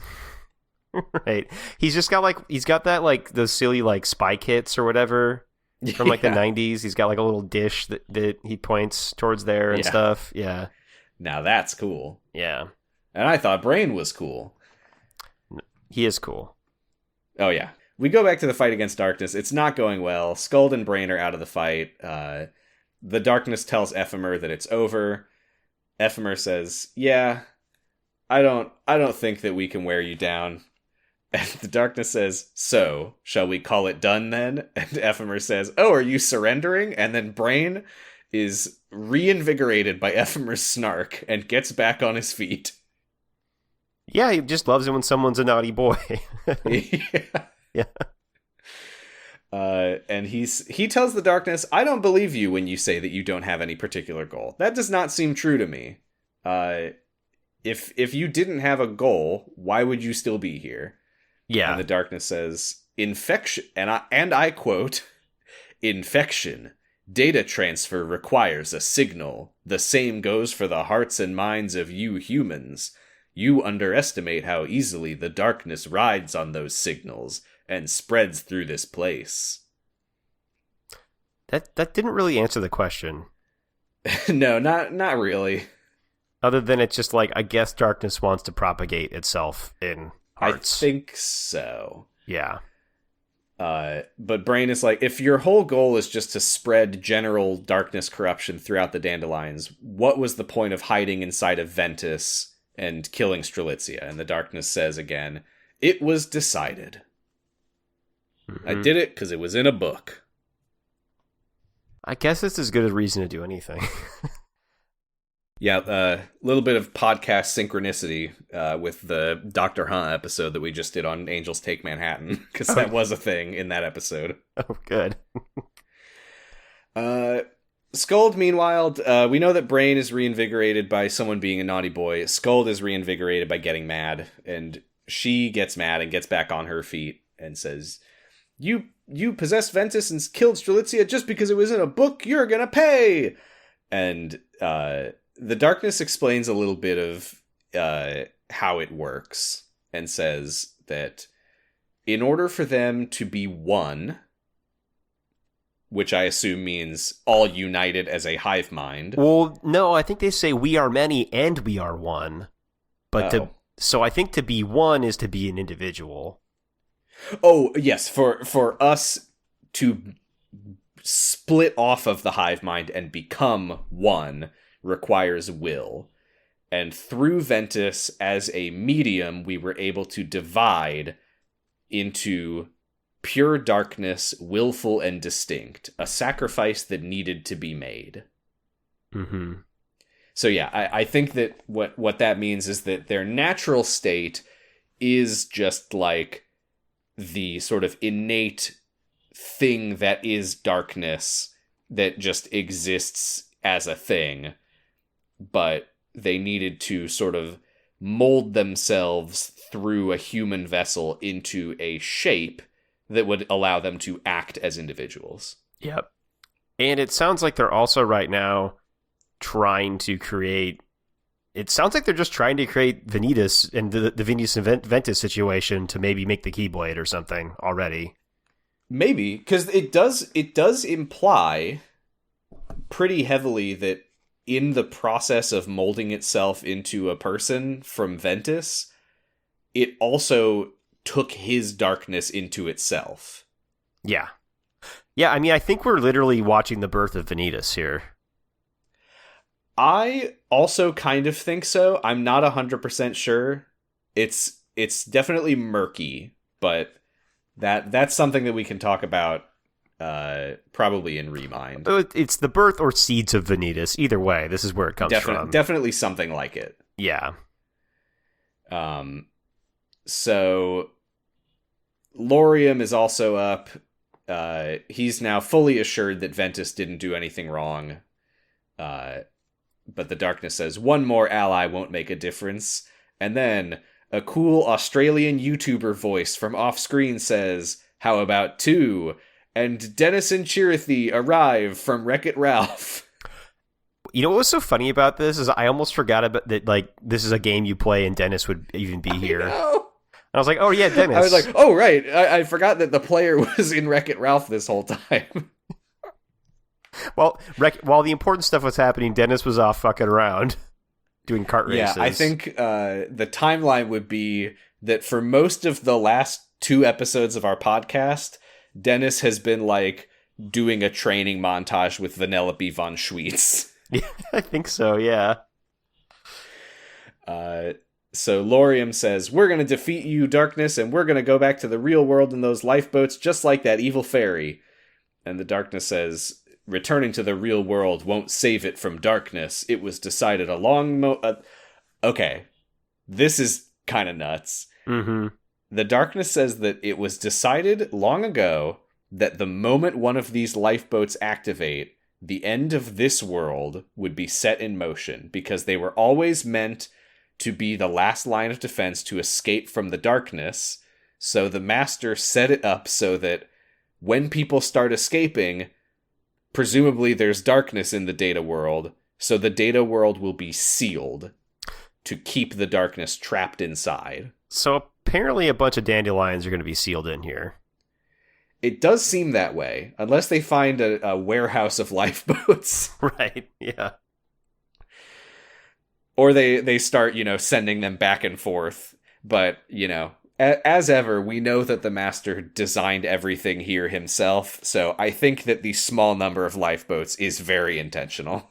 Right. He's got that like those silly like spy kits or whatever from like the 90s. He's got like a little dish that he points towards there and stuff. Yeah. Now that's cool. Yeah. And I thought Brain was cool. He is cool. Oh yeah. We go back to the fight against Darkness. It's not going well. Skuld and Brain are out of the fight. The Darkness tells Ephemer that it's over. Ephemer says, yeah, I don't think that we can wear you down. And the Darkness says, so, shall we call it done then? And Ephemer says, oh, are you surrendering? And then Brain is reinvigorated by Ephemer's snark and gets back on his feet. Yeah, he just loves it when someone's a naughty boy. Yeah. And he tells the Darkness, I don't believe you when you say that you don't have any particular goal. That does not seem true to me. If you didn't have a goal, why would you still be here? Yeah. And the Darkness says, infection, and I quote, infection, data transfer requires a signal. The same goes for the hearts and minds of you humans. You underestimate how easily the Darkness rides on those signals and spreads through this place. That didn't really answer the question. No, not really. Other than it's just like, I guess Darkness wants to propagate itself in hearts. I think so. Yeah. But Brain is like, if your whole goal is just to spread general darkness corruption throughout the Dandelions, what was the point of hiding inside of Ventus and killing Strelitzia? And the Darkness says again, it was decided. Mm-hmm. I did it because it was in a book. I guess it's as good a reason to do anything. Yeah, a little bit of podcast synchronicity with the Dr. Hunt episode that we just did on Angels Take Manhattan, because that was a thing in that episode. Oh, good. Skuld, meanwhile, we know that Brain is reinvigorated by someone being a naughty boy. Skuld is reinvigorated by getting mad, and she gets mad and gets back on her feet and says, You possessed Ventus and killed Strelitzia just because it was in a book, you're gonna pay! And, the Darkness explains a little bit of how it works and says that in order for them to be one, which I assume means all united as a hive mind. Well, no, I think they say we are many and we are one. But so I think to be one is to be an individual. Oh, yes, for us to split off of the hive mind and become one requires will. And through Ventus, as a medium, we were able to divide into pure darkness, willful and distinct, a sacrifice that needed to be made. Mm-hmm. So yeah, I think that what that means is that their natural state is just like the sort of innate thing that is darkness that just exists as a thing. but they needed to sort of mold themselves through a human vessel into a shape that would allow them to act as individuals. Yep. And it sounds like they're also right now trying to create... It sounds like they're just trying to create Vanitas and the Venus and Ventus situation to maybe make the Keyblade or something already. Maybe, because it does imply pretty heavily that in the process of molding itself into a person from Ventus, it also took his darkness into itself. Yeah. Yeah, I mean, I think we're literally watching the birth of Vanitas here. I also kind of think so. I'm not 100% sure. It's definitely murky, but that's something that we can talk about probably in Remind. It's the birth or seeds of Vanitas. Either way, this is where it comes from. Definitely something like it. Yeah. So Laurium is also up. He's now fully assured that Ventus didn't do anything wrong. But the darkness says, one more ally won't make a difference. And then a cool Australian YouTuber voice from off-screen says, how about two? And Dennis and Chirithy arrive from Wreck-It Ralph. You know what was so funny about this is I almost forgot about that. Like, this is a game you play and Dennis would even be here. I was like, oh yeah, Dennis. I was like, oh right, I forgot that the player was in Wreck-It Ralph this whole time. Well, while the important stuff was happening, Dennis was off fucking around doing kart races. Yeah, I think the timeline would be that for most of the last 2 episodes of our podcast, Dennis has been like doing a training montage with Vanellope von Schweetz. Yeah, I think so, yeah. So Laurium says, we're going to defeat you, Darkness, and we're going to go back to the real world in those lifeboats just like that evil fairy. And the Darkness says, returning to the real world won't save it from darkness. It was decided a long okay, this is kind of nuts. Mm-hmm. The Darkness says that it was decided long ago that the moment one of these lifeboats activate, the end of this world would be set in motion because they were always meant to be the last line of defense to escape from the darkness. So the Master set it up so that when people start escaping, presumably there's darkness in the data world, so the data world will be sealed to keep the darkness trapped inside. So apparently a bunch of dandelions are going to be sealed in here. It does seem that way, unless they find a warehouse of lifeboats. Right, yeah. Or they start, sending them back and forth. But, as ever, we know that the Master designed everything here himself, so I think that the small number of lifeboats is very intentional.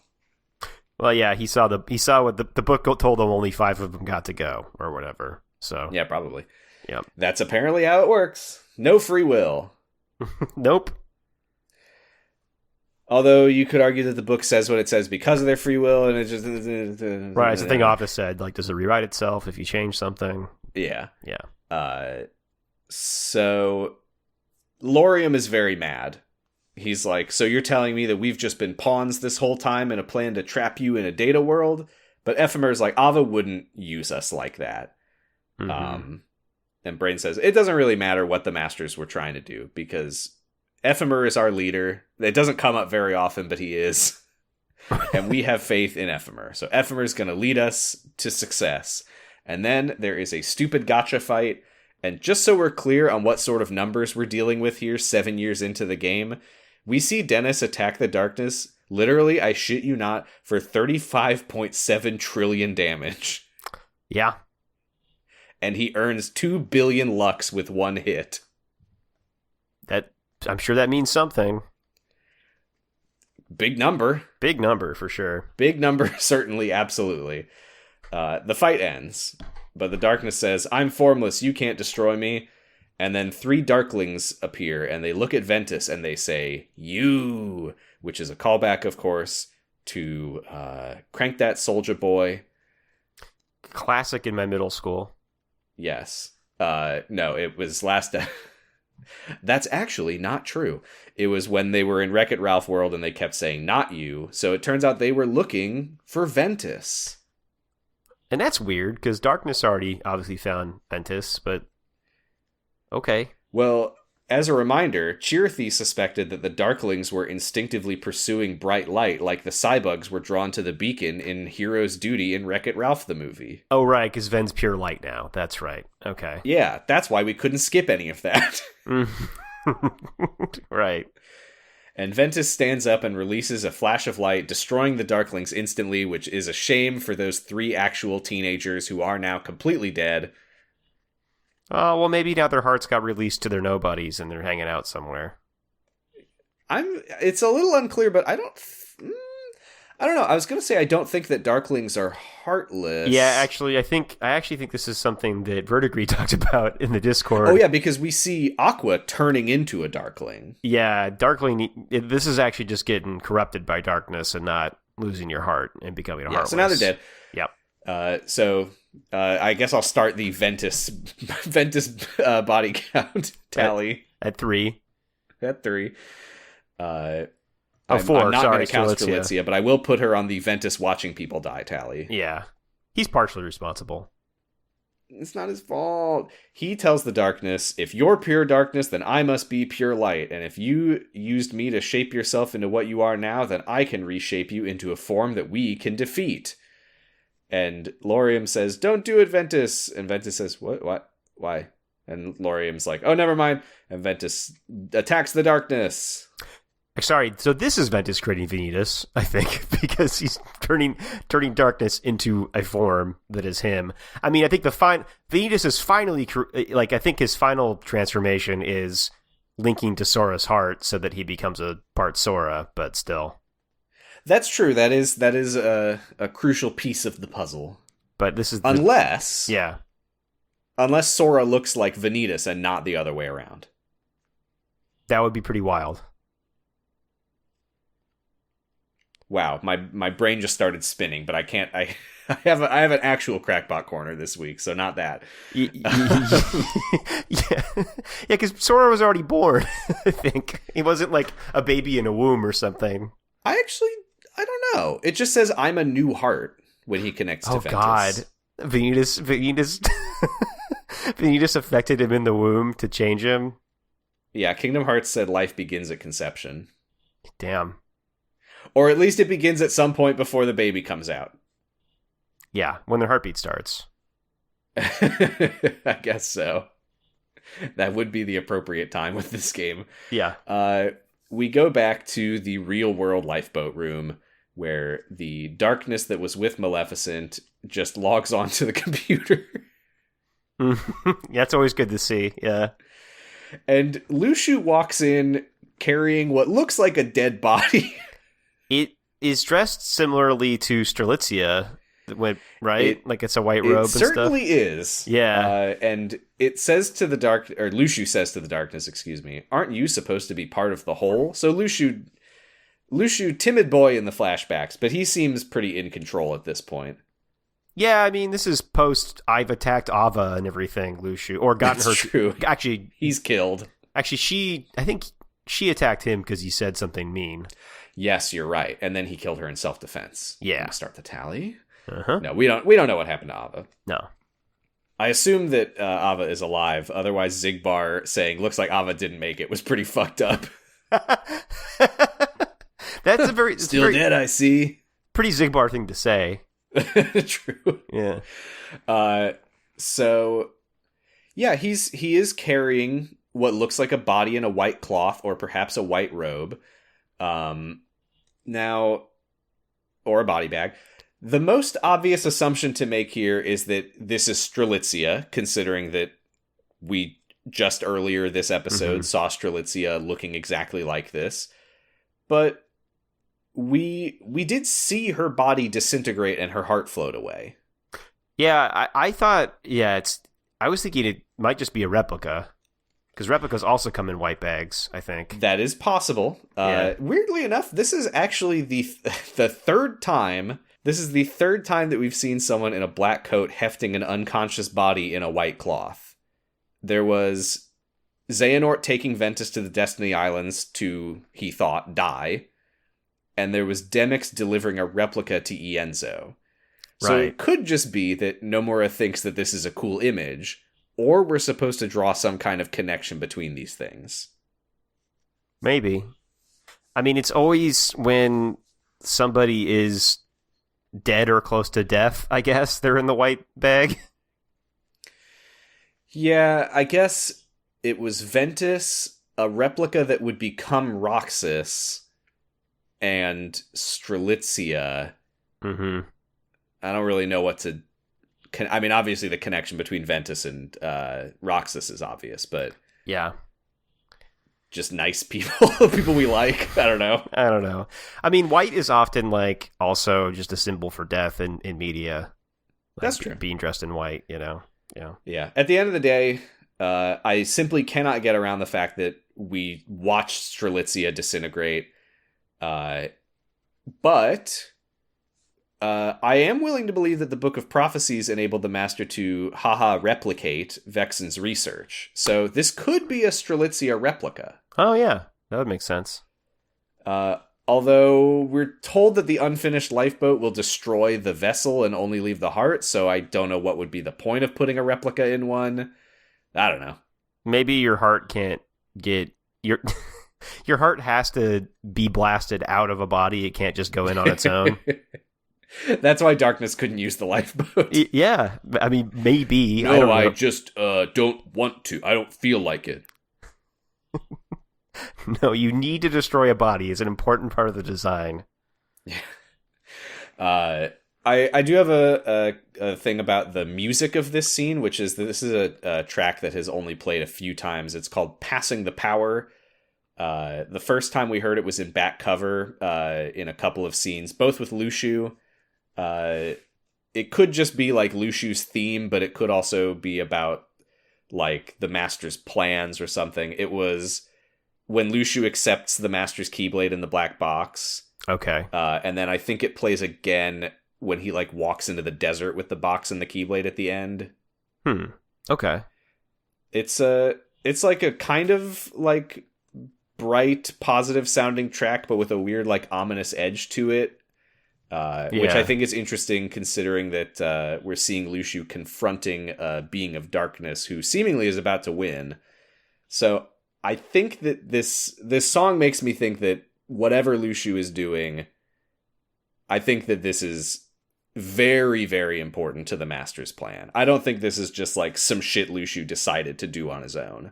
Well, yeah, he saw what the book told him only 5 of them got to go, or whatever. So yeah, probably. Yeah, that's apparently how it works. No free will. Nope. Although you could argue that the book says what it says because of their free will, and it just right. It's the thing Office said. Like, does it rewrite itself if you change something? Yeah. Yeah. So Laurium is very mad. He's like, so you're telling me that we've just been pawns this whole time in a plan to trap you in a data world? But Ephemer's like, Ava wouldn't use us like that. Mm-hmm. And Brain says, it doesn't really matter what the Masters were trying to do, because Ephemer is our leader. It doesn't come up very often, but he is. And we have faith in Ephemer. So Ephemer is going to lead us to success. And then there is a stupid gotcha fight. And just so we're clear on what sort of numbers we're dealing with here 7 years into the game, we see Dennis attack the darkness, literally, I shit you not, for 35.7 trillion damage. Yeah. And he earns 2 billion lux with one hit. I'm sure that means something. Big number. Big number, for sure. Big number, certainly, absolutely. The fight ends, but the darkness says, I'm formless, you can't destroy me. And then 3 darklings appear, and they look at Ventus, and they say, you, which is a callback, of course, to Crank That Soldier Boy. Classic in my middle school. Yes. No, it was last... That's actually not true. It was when they were in Wreck-It Ralph World and they kept saying, not you. So it turns out they were looking for Ventus. And that's weird, because Darkness already obviously found Ventus, but okay. Well, as a reminder, Chirithy suspected that the Darklings were instinctively pursuing bright light like the Cybugs were drawn to the beacon in Hero's Duty in Wreck-It Ralph the movie. Oh, right, because Ven's pure light now. That's right. Okay. Yeah, that's why we couldn't skip any of that. Right. And Ventus stands up and releases a flash of light, destroying the Darklings instantly, which is a shame for those 3 actual teenagers who are now completely dead. Oh, well, maybe now their hearts got released to their nobodies and they're hanging out somewhere. It's a little unclear, but I don't know. I was going to say I don't think that Darklings are heartless. Yeah, actually, I actually think this is something that Verdigris talked about in the Discord. Oh yeah, because we see Aqua turning into a Darkling. Yeah, this is actually just getting corrupted by darkness and not losing your heart and becoming a heartless. So now they're dead. Yep. So I guess I'll start the Ventus body count tally at 3. At 3. 4. I'm not sorry, going to count Strelitzia. Strelitzia, but I will put her on the Ventus watching people die tally. Yeah, he's partially responsible. It's not his fault. He tells the darkness, if you're pure darkness, then I must be pure light. And if you used me to shape yourself into what you are now, then I can reshape you into a form that we can defeat. And Laurium says, don't do it, Ventus. And Ventus says, what, why? And Laurium's like, oh, never mind. And Ventus attacks the darkness. Sorry, so this is Ventus creating Vanitas, I think, because he's turning darkness into a form that is him. I mean, I think Vanitas is finally, I think his final transformation is linking to Sora's heart so that he becomes a part Sora, but still. That's true. That is a crucial piece of the puzzle. But this is unless Sora looks like Vanitas and not the other way around. That would be pretty wild. Wow, my brain just started spinning, but I can't. I have an actual crackpot corner this week, so not that. Yeah, because Sora was already born. I think he wasn't like a baby in a womb or something. I don't know. It just says I'm a new heart when he connects to Ventus. Oh God, Vanitas affected him in the womb to change him. Yeah, Kingdom Hearts said life begins at conception. Damn. Or at least it begins at some point before the baby comes out. Yeah, when their heartbeat starts. I guess so. That would be the appropriate time with this game. Yeah. We go back to the real world lifeboat room where the darkness that was with Maleficent just logs onto the computer. Yeah, it's always good to see. Yeah. And Lushu walks in carrying what looks like a dead body. It is dressed similarly to Strelitzia, right? Like it's a white robe and stuff. It certainly is. Yeah. And it says to the Lushu says to the darkness, excuse me, aren't you supposed to be part of the whole? So Lushu, timid boy in the flashbacks, but he seems pretty in control at this point. Yeah, I mean, this is post I've attacked Ava and everything, Lushu. Or gotten her... True. Actually... He's killed. Actually, I think she attacked him because he said something mean. Yes, you're right. And then he killed her in self-defense. Yeah. Start the tally? Uh-huh. No, we don't know what happened to Ava. No. I assume that Ava is alive. Otherwise, Zigbar saying, looks like Ava didn't make it was pretty fucked up. That's a very... Still dead, I see. Pretty Zigbar thing to say. True. Yeah. So, yeah, he is carrying what looks like a body in a white cloth or perhaps a white robe. Now, or a body bag. The most obvious assumption to make here is that this is Strelitzia, considering that we just earlier this episode saw Strelitzia looking exactly like this. But we did see her body disintegrate and her heart float away. Yeah, I thought, I was thinking it might just be a replica. Because replicas also come in white bags, I think. That is possible. Weirdly enough, this is actually the third time. This is the third time that we've seen someone in a black coat hefting an unconscious body in a white cloth. There was Xehanort taking Ventus to the Destiny Islands to, he thought, die. And there was Demyx delivering a replica to Ienzo. So Right. it could just be that Nomura thinks that this is a cool image, or we're supposed to draw some kind of connection between these things. Maybe. I mean, it's always when somebody is dead or close to death, I guess, they're in the white bag. Yeah, I guess it was Ventus, a replica that would become Roxas, and Strelitzia. Mm-hmm. I don't really know what to... I mean, obviously the connection between Ventus and Roxas is obvious, but... Yeah. Just nice people, people we like. I don't know. I mean, white is often, like, also just a symbol for death in media. Like, that's true. Being dressed in white, you know? Yeah. Yeah. At the end of the day, I simply cannot get around the fact that we watched Strelitzia disintegrate. But I am willing to believe that the Book of Prophecies enabled the Master to replicate Vexen's research. So this could be a Strelitzia replica. Oh, yeah. That would make sense. Although we're told that the unfinished lifeboat will destroy the vessel and only leave the heart, so I don't know what would be the point of putting a replica in one. I don't know. Maybe your heart can't get... Your heart has to be blasted out of a body. It can't just go in on its own. That's why Darkness couldn't use the lifeboat. Yeah. I mean, maybe. No, I just don't want to. I don't feel like it. No, you need to destroy a body. It's an important part of the design. I do have a thing about the music of this scene, which is that this is a track that has only played a few times. It's called Passing the Power. The first time we heard it was in back cover in a couple of scenes, both with Lushu. It could just be like Lushu's theme, but it could also be about like the Master's plans or something. It was when Lushu accepts the Master's Keyblade in the black box. Okay. And then I think it plays again when he like walks into the desert with the box and the Keyblade at the end. Okay. It's like a kind of like bright, positive sounding track, but with a weird like ominous edge to it. Which I think is interesting considering that we're seeing Lushu confronting a being of darkness who seemingly is about to win. So I think that this song makes me think that whatever Lushu is doing, I think that this is very, very important to the Master's plan. I don't think this is just like some shit Lushu decided to do on his own.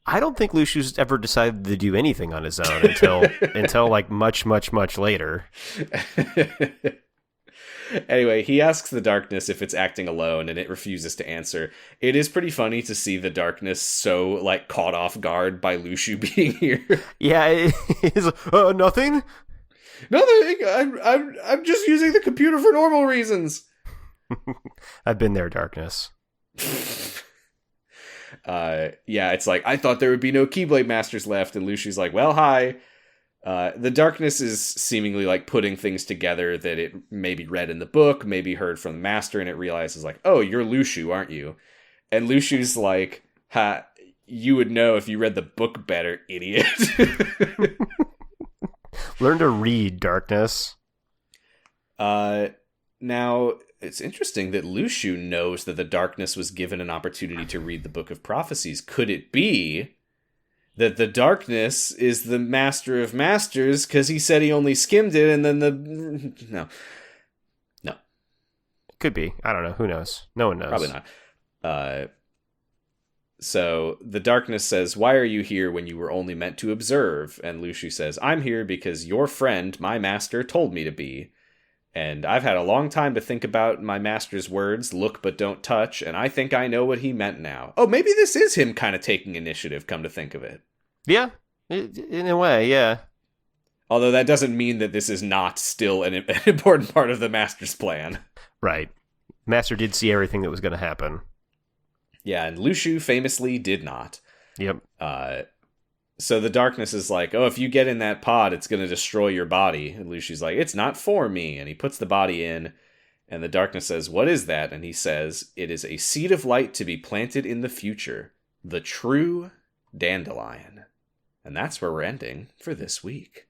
I don't think Lushu's ever decided to do anything on his own until like much, much, much later. Anyway, he asks the darkness if it's acting alone, and it refuses to answer. It is pretty funny to see the darkness so like caught off guard by Lushu being here. Yeah, it's nothing. Nothing. I'm just using the computer for normal reasons. I've been there, darkness. Yeah, it's like, I thought there would be no Keyblade Masters left, and Lushu's like, well, hi. The darkness is seemingly like putting things together that it maybe read in the book, maybe heard from the Master, and it realizes like, oh, you're Lushu, aren't you? And Lushu's like, ha, you would know if you read the book better, idiot. Learn to read, darkness. Now, it's interesting that Lushu knows that the darkness was given an opportunity to read the Book of Prophecies. Could it be that the darkness is the Master of Masters because he said he only skimmed it and then No. Could be. I don't know. Who knows? No one knows. Probably not. So the darkness says, why are you here when you were only meant to observe? And Lushu says, I'm here because your friend, my master, told me to be. And I've had a long time to think about my master's words, look but don't touch, and I think I know what he meant now. Oh, maybe this is him kind of taking initiative, come to think of it. Yeah, in a way, yeah. Although that doesn't mean that this is not still an important part of the master's plan. Right. Master did see everything that was going to happen. Yeah, and Lushu famously did not. Yep. So the darkness is like, oh, if you get in that pod, it's going to destroy your body. And Lushu's like, it's not for me. And he puts the body in, and the darkness says, what is that? And he says, it is a seed of light to be planted in the future. The true dandelion. And that's where we're ending for this week.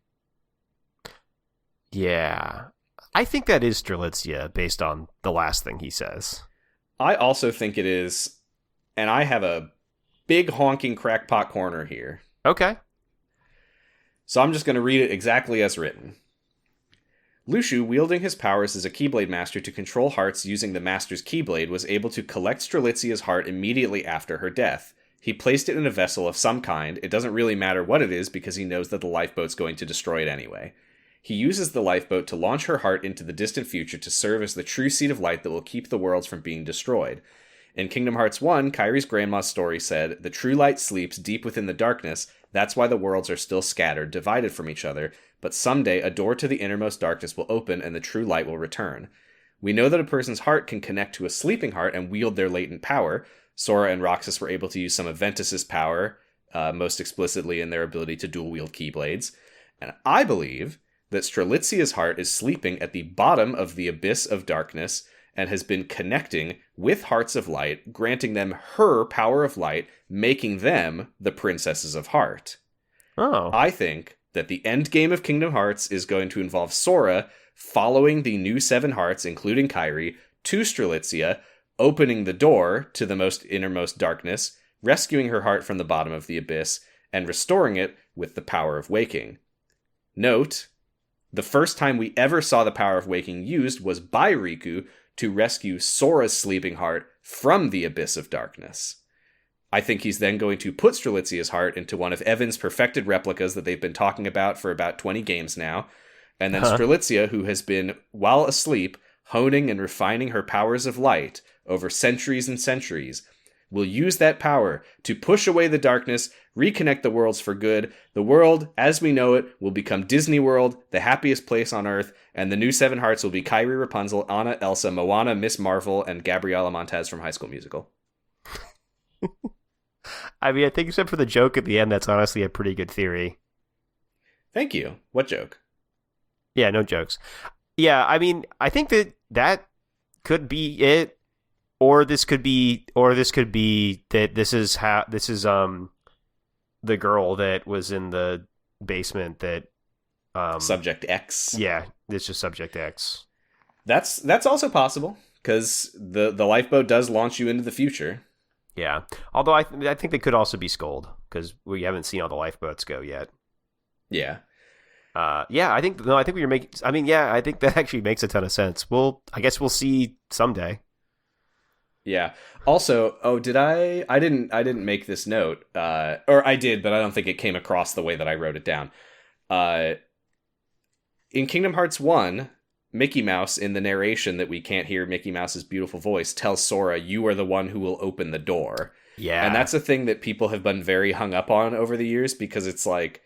Yeah. I think that is Strelitzia based on the last thing he says. I also think it is, and I have a big honking crackpot corner here. Okay. So I'm just going to read it exactly as written. Lushu, wielding his powers as a Keyblade Master to control hearts using the Master's Keyblade, was able to collect Strelitzia's heart immediately after her death. He placed it in a vessel of some kind. It doesn't really matter what it is because he knows that the lifeboat's going to destroy it anyway. He uses the lifeboat to launch her heart into the distant future to serve as the true seed of light that will keep the worlds from being destroyed. In Kingdom Hearts 1, Kairi's grandma's story said, "The true light sleeps deep within the darkness. That's why the worlds are still scattered, divided from each other. But someday, a door to the innermost darkness will open and the true light will return." We know that a person's heart can connect to a sleeping heart and wield their latent power. Sora and Roxas were able to use some of Ventus's power, most explicitly in their ability to dual-wield Keyblades. And I believe that Strelitzia's heart is sleeping at the bottom of the abyss of darkness and has been connecting with Hearts of Light, granting them her power of light, making them the Princesses of Heart. Oh. I think that the end game of Kingdom Hearts is going to involve Sora following the new 7 hearts, including Kairi, to Strelitzia, opening the door to the innermost darkness, rescuing her heart from the bottom of the abyss, and restoring it with the power of waking. Note, the first time we ever saw the power of waking used was by Riku to rescue Sora's sleeping heart from the abyss of darkness. I think he's then going to put Strelitzia's heart into one of Evan's perfected replicas that they've been talking about for about 20 games now, and then Strelitzia, who has been, while asleep, honing and refining her powers of light over centuries and centuries, will use that power to push away the darkness, reconnect the worlds for good. The world, as we know it, will become Disney World, the happiest place on Earth, and the new 7 hearts will be Kairi, Rapunzel, Anna, Elsa, Moana, Miss Marvel, and Gabriela Montez from High School Musical. I mean, I think except for the joke at the end, that's honestly a pretty good theory. Thank you. What joke? Yeah, no jokes. Yeah, I mean, I think that could be it, or this could be that this is the girl that was in the basement that Subject X. Yeah, it's just Subject X. That's also possible because the lifeboat does launch you into the future. Yeah, although I think they could also be Scold because we haven't seen all the lifeboats go yet. Yeah. I think what you're making. I mean, yeah, I think that actually makes a ton of sense. I guess we'll see someday. Yeah. Also, I didn't make this note, or I did, but I don't think it came across the way that I wrote it down. In Kingdom Hearts 1, Mickey Mouse, in the narration that we can't hear Mickey Mouse's beautiful voice, tells Sora, "You are the one who will open the door." Yeah. And that's a thing that people have been very hung up on over the years because it's like,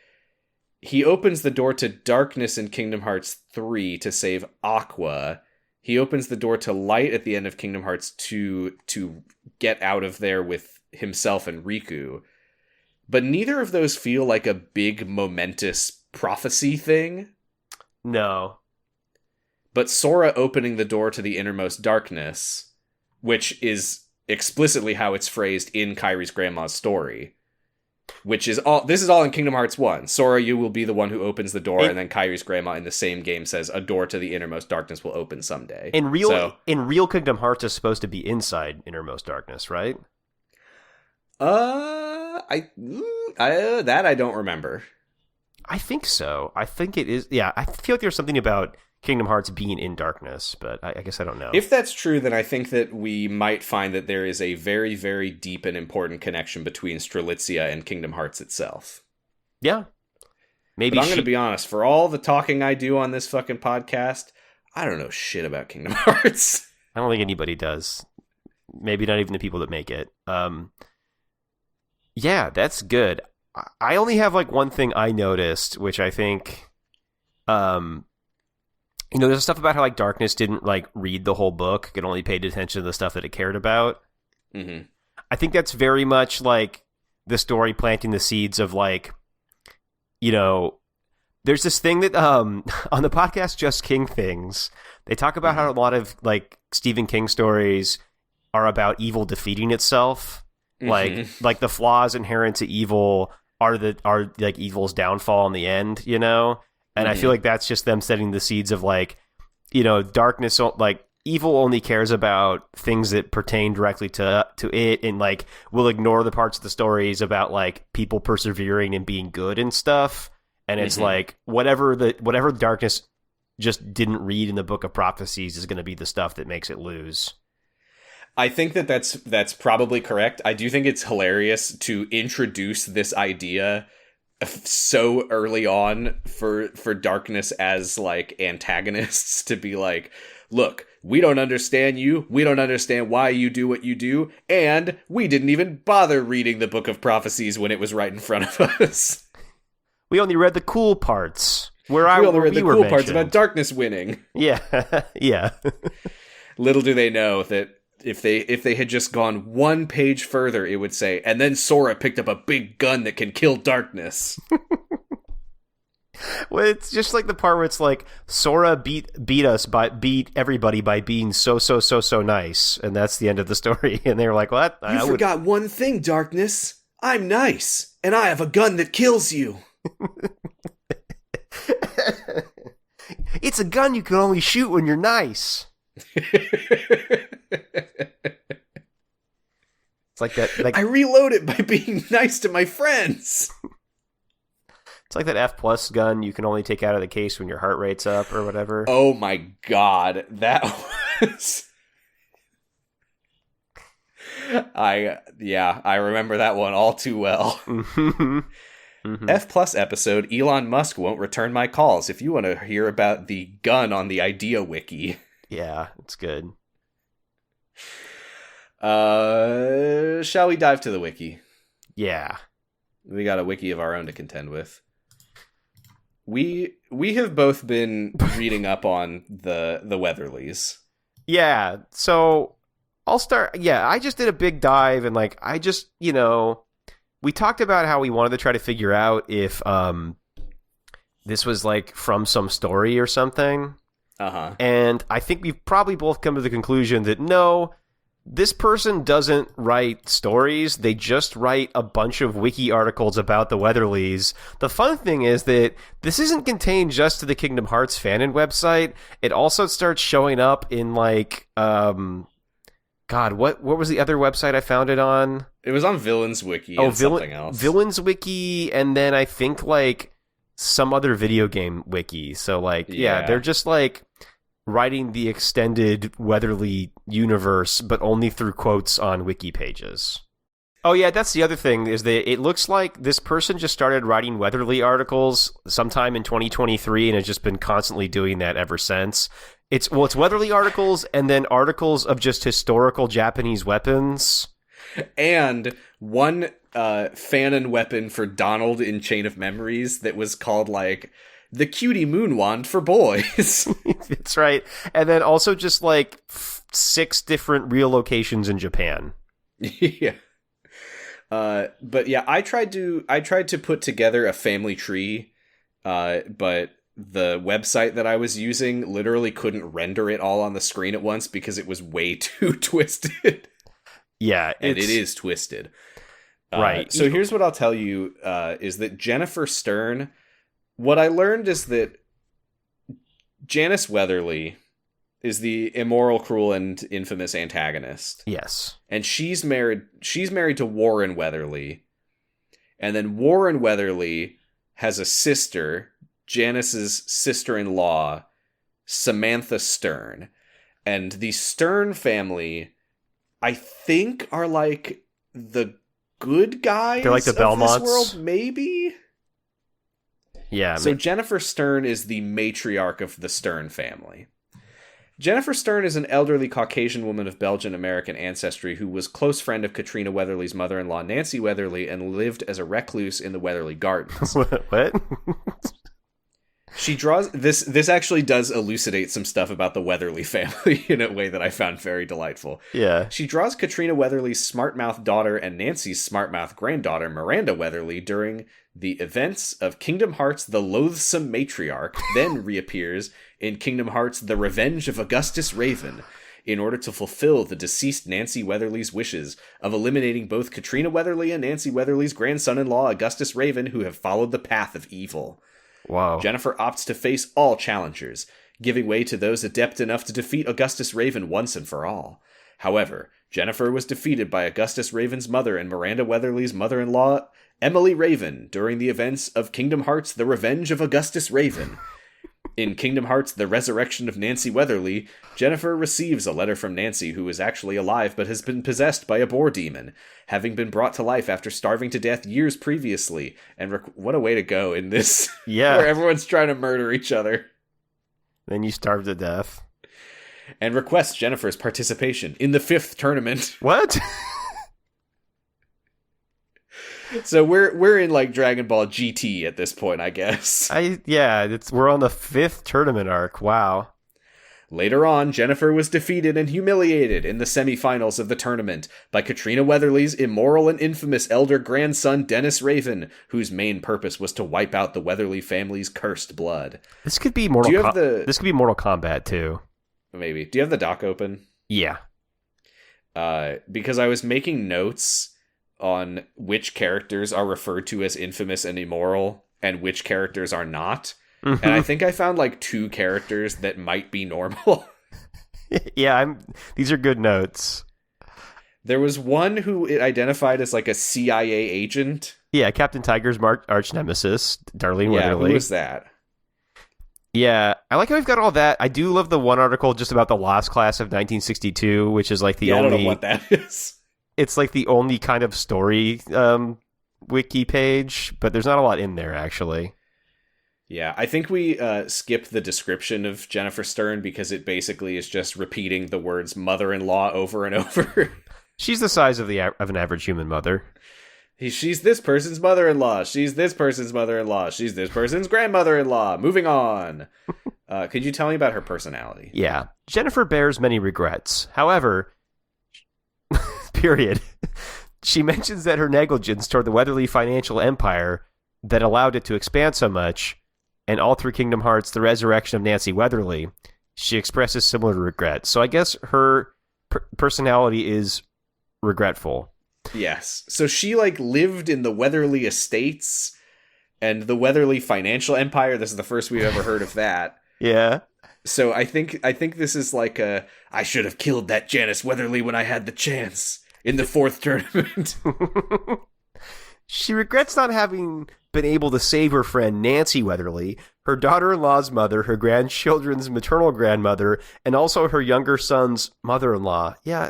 he opens the door to darkness in Kingdom Hearts 3 to save Aqua. He opens the door to light at the end of Kingdom Hearts 2 to get out of there with himself and Riku. But neither of those feel like a big momentous prophecy thing. No. But Sora opening the door to the innermost darkness, which is explicitly how it's phrased in Kairi's grandma's story, this is all in Kingdom Hearts 1. Sora, you will be the one who opens the door, and then Kairi's grandma in the same game says a door to the innermost darkness will open someday. In real Kingdom Hearts is supposed to be inside innermost darkness, right? I don't remember. I think so. I think it is. Yeah, I feel like there's something about Kingdom Hearts being in darkness, but I guess I don't know. If that's true, then I think that we might find that there is a very, very deep and important connection between Strelitzia and Kingdom Hearts itself. Yeah. Maybe but I'm going to be honest, for all the talking I do on this fucking podcast, I don't know shit about Kingdom Hearts. I don't think anybody does. Maybe not even the people that make it. Yeah, that's good. I only have like one thing I noticed, which I think... there's stuff about how like Darkness didn't like read the whole book; it only paid attention to the stuff that it cared about. Mm-hmm. I think that's very much like the story planting the seeds of like, there's this thing that on the podcast Just King Things, they talk about how a lot of like Stephen King stories are about evil defeating itself, Like the flaws inherent to evil are like evil's downfall in the end, you know? And I feel like that's just them setting the seeds of like, you know, darkness, like evil only cares about things that pertain directly to it, and like will ignore the parts of the stories about like people persevering and being good and stuff. And it's like whatever darkness just didn't read in the Book of Prophecies is going to be the stuff that makes it lose. I think that's probably correct. I do think it's hilarious to introduce this idea so early on for darkness as like antagonists, to be like, look, we don't understand you, we don't understand why you do what you do, and we didn't even bother reading the Book of Prophecies when it was right in front of us. We only read the cool parts. We only read the cool parts about darkness winning. Yeah. Yeah. Little do they know that if they had just gone one page further, it would say, and then Sora picked up a big gun that can kill darkness. Well, it's just like the part where it's like Sora beat everybody by being so nice, and that's the end of the story. And they're like, "What? You forgot one thing, Darkness. I'm nice, and I have a gun that kills you." It's a gun you can only shoot when you're nice. It's like that. Like, I reload it by being nice to my friends. It's like that F+ gun you can only take out of the case when your heart rate's up or whatever. Oh my god, that was... I remember that one all too well. F+ episode, Elon Musk won't return my calls. If you want to hear about the gun on the Idea Wiki. Yeah, it's good. Shall we dive to the wiki? Yeah. We got a wiki of our own to contend with. We have both been reading up on the Weatherlys. Yeah, so I'll start. Yeah, I just did a big dive, and like I just, you know, we talked about how we wanted to try to figure out if this was like from some story or something. Uh-huh. And I think we've probably both come to the conclusion that no, this person doesn't write stories. They just write a bunch of wiki articles about the Weatherlys. The fun thing is that this isn't contained just to the Kingdom Hearts fanon website. It also starts showing up in like, God, what was the other website I found it on? It was on Villains Wiki and something else. Villains Wiki, and then I think like some other video game wiki. So like, yeah, they're just like writing the extended Weatherly universe, but only through quotes on wiki pages. Oh yeah, that's the other thing, is that it looks like this person just started writing Weatherly articles sometime in 2023 and has just been constantly doing that ever since. It's Weatherly articles and then articles of just historical Japanese weapons. And one fanon weapon for Donald in Chain of Memories that was called like the cutie moon wand for boys. That's right. And then also just like 6 different real locations in Japan. Yeah. But yeah, I tried to put together a family tree, but the website that I was using literally couldn't render it all on the screen at once because it was way too twisted. Yeah, and it is twisted. Right. So here's what I'll tell you, is that Jennifer Stern, what I learned is that Janice Weatherly is the immoral, cruel, and infamous antagonist. Yes. And she's married to Warren Weatherly. And then Warren Weatherly has a sister, Janice's sister-in-law, Samantha Stern. And the Stern family, I think, are like the good guys. They're like the Belmonts. Of this world, maybe? Yeah. So Jennifer Stern is the matriarch of the Stern family. Jennifer Stern is an elderly Caucasian woman of Belgian-American ancestry who was close friend of Katrina Weatherly's mother-in-law, Nancy Weatherly, and lived as a recluse in the Weatherly Gardens. What? She draws... This actually does elucidate some stuff about the Weatherly family in a way that I found very delightful. Yeah. She draws Katrina Weatherly's smart-mouthed daughter and Nancy's smart-mouthed granddaughter, Miranda Weatherly, during the events of Kingdom Hearts The Loathsome Matriarch, then reappears in Kingdom Hearts The Revenge of Augustus Raven. in order to fulfill the deceased Nancy Weatherly's wishes of eliminating both Katrina Weatherly and Nancy Weatherly's grandson-in-law, Augustus Raven, who have followed the path of evil. Wow. Jennifer opts to face all challengers, giving way to those adept enough to defeat Augustus Raven once and for all. However, Jennifer was defeated by Augustus Raven's mother and Miranda Weatherly's mother-in-law, Emily Raven, during the events of Kingdom Hearts: The Revenge of Augustus Raven. In Kingdom Hearts: The Resurrection of Nancy Weatherly, Jennifer receives a letter from Nancy, who is actually alive but has been possessed by a boar demon, having been brought to life after starving to death years previously. And what a way to go in this, where everyone's trying to murder each other. Then you starve to death. And requests Jennifer's participation in the 5th tournament. What? So we're in like Dragon Ball GT at this point, I guess. We're on the 5th tournament arc. Wow. Later on, Jennifer was defeated and humiliated in the semifinals of the tournament by Katrina Weatherly's immoral and infamous elder grandson Dennis Raven, whose main purpose was to wipe out the Weatherly family's cursed blood. This could be Mortal Kombat too. Maybe. Do you have the doc open? Yeah. Because I was making notes on which characters are referred to as infamous and immoral and which characters are not. Mm-hmm. And I think I found like 2 characters that might be normal. Yeah, these are good notes. There was one who it identified as like a CIA agent. Yeah, Captain Tiger's arch nemesis, Darlene Weatherly. Who was that? Yeah, I like how we've got all that. I do love the one article just about the Lost Class of 1962, which is like the only... I don't know what that is. It's like the only kind of story wiki page, but there's not a lot in there, actually. Yeah, I think we skipped the description of Jennifer Stern because it basically is just repeating the words mother-in-law over and over. She's the size of an average human mother. She's this person's mother-in-law. She's this person's mother-in-law. She's this person's grandmother-in-law. Moving on. Could you tell me about her personality? Yeah. Jennifer bears many regrets. However... period. She mentions that her negligence toward the Weatherly financial empire that allowed it to expand so much, and all through Kingdom Hearts: The Resurrection of Nancy Weatherly, she expresses similar regret. So I guess her personality is regretful. Yes. So she like lived in the Weatherly estates and the Weatherly financial empire. This is the first we've ever heard of that. Yeah. So I think this is like I should have killed that Janice Weatherly when I had the chance in the 4th tournament. She regrets not having been able to save her friend Nancy Weatherly, her daughter-in-law's mother, her grandchildren's maternal grandmother, and also her younger son's mother-in-law. Yeah,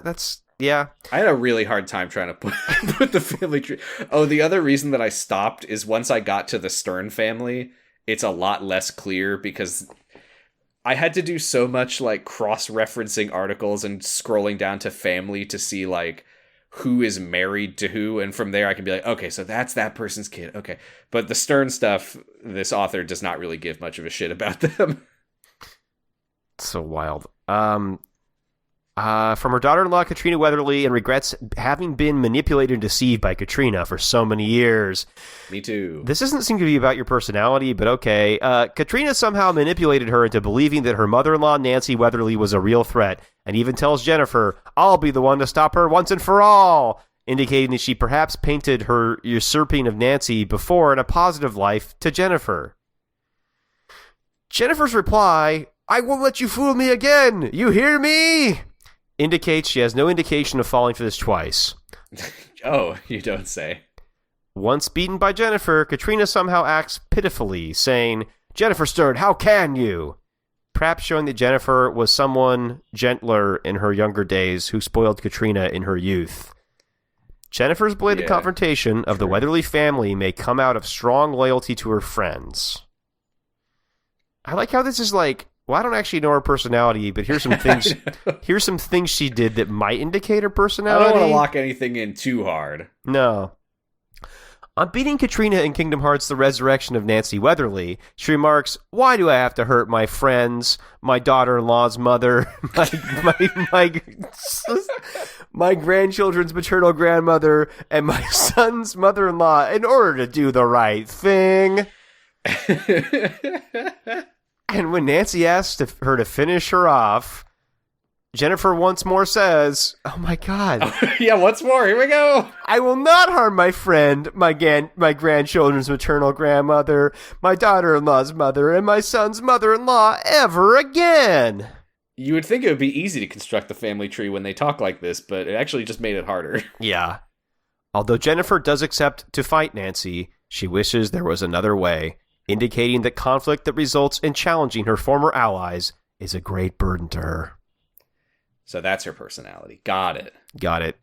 I had a really hard time trying to put the family tree. Oh, the other reason that I stopped is once I got to the Stern family, it's a lot less clear because I had to do so much like cross-referencing articles and scrolling down to family to see like who is married to who, and from there I can be like, okay, so that's that person's kid. Okay. But the Stern stuff, this author does not really give much of a shit about them. So wild. From her daughter-in-law, Katrina Weatherly, and regrets having been manipulated and deceived by Katrina for so many years. Me too. This doesn't seem to be about your personality, but okay. Katrina somehow manipulated her into believing that her mother-in-law, Nancy Weatherly, was a real threat, and even tells Jennifer, I'll be the one to stop her once and for all, indicating that she perhaps painted her usurping of Nancy before in a positive life to Jennifer. Jennifer's reply, I won't let you fool me again! You hear me? Indicates she has no indication of falling for this twice. Oh, you don't say. Once beaten by Jennifer, Katrina somehow acts pitifully, saying, Jennifer Stern, how can you? Perhaps showing that Jennifer was someone gentler in her younger days who spoiled Katrina in her youth. Jennifer's belated confrontation of the Weatherly family may come out of strong loyalty to her friends. I like how this is like, well, I don't actually know her personality, but here's some things. Here's some things she did that might indicate her personality. I don't want to lock anything in too hard. No. On beating Katrina in Kingdom Hearts: The Resurrection of Nancy Weatherly, she remarks, "Why do I have to hurt my friends, my daughter-in-law's mother, my grandchildren's maternal grandmother, and my son's mother-in-law in order to do the right thing?" And when Nancy asks her to finish her off, Jennifer once more says, oh my god. Yeah, once more, here we go. I will not harm my friend, my grandchildren's maternal grandmother, my daughter-in-law's mother, and my son's mother-in-law ever again. You would think it would be easy to construct the family tree when they talk like this, but it actually just made it harder. Yeah. Although Jennifer does accept to fight Nancy, she wishes there was another way, indicating that conflict that results in challenging her former allies is a great burden to her. So that's her personality. Got it.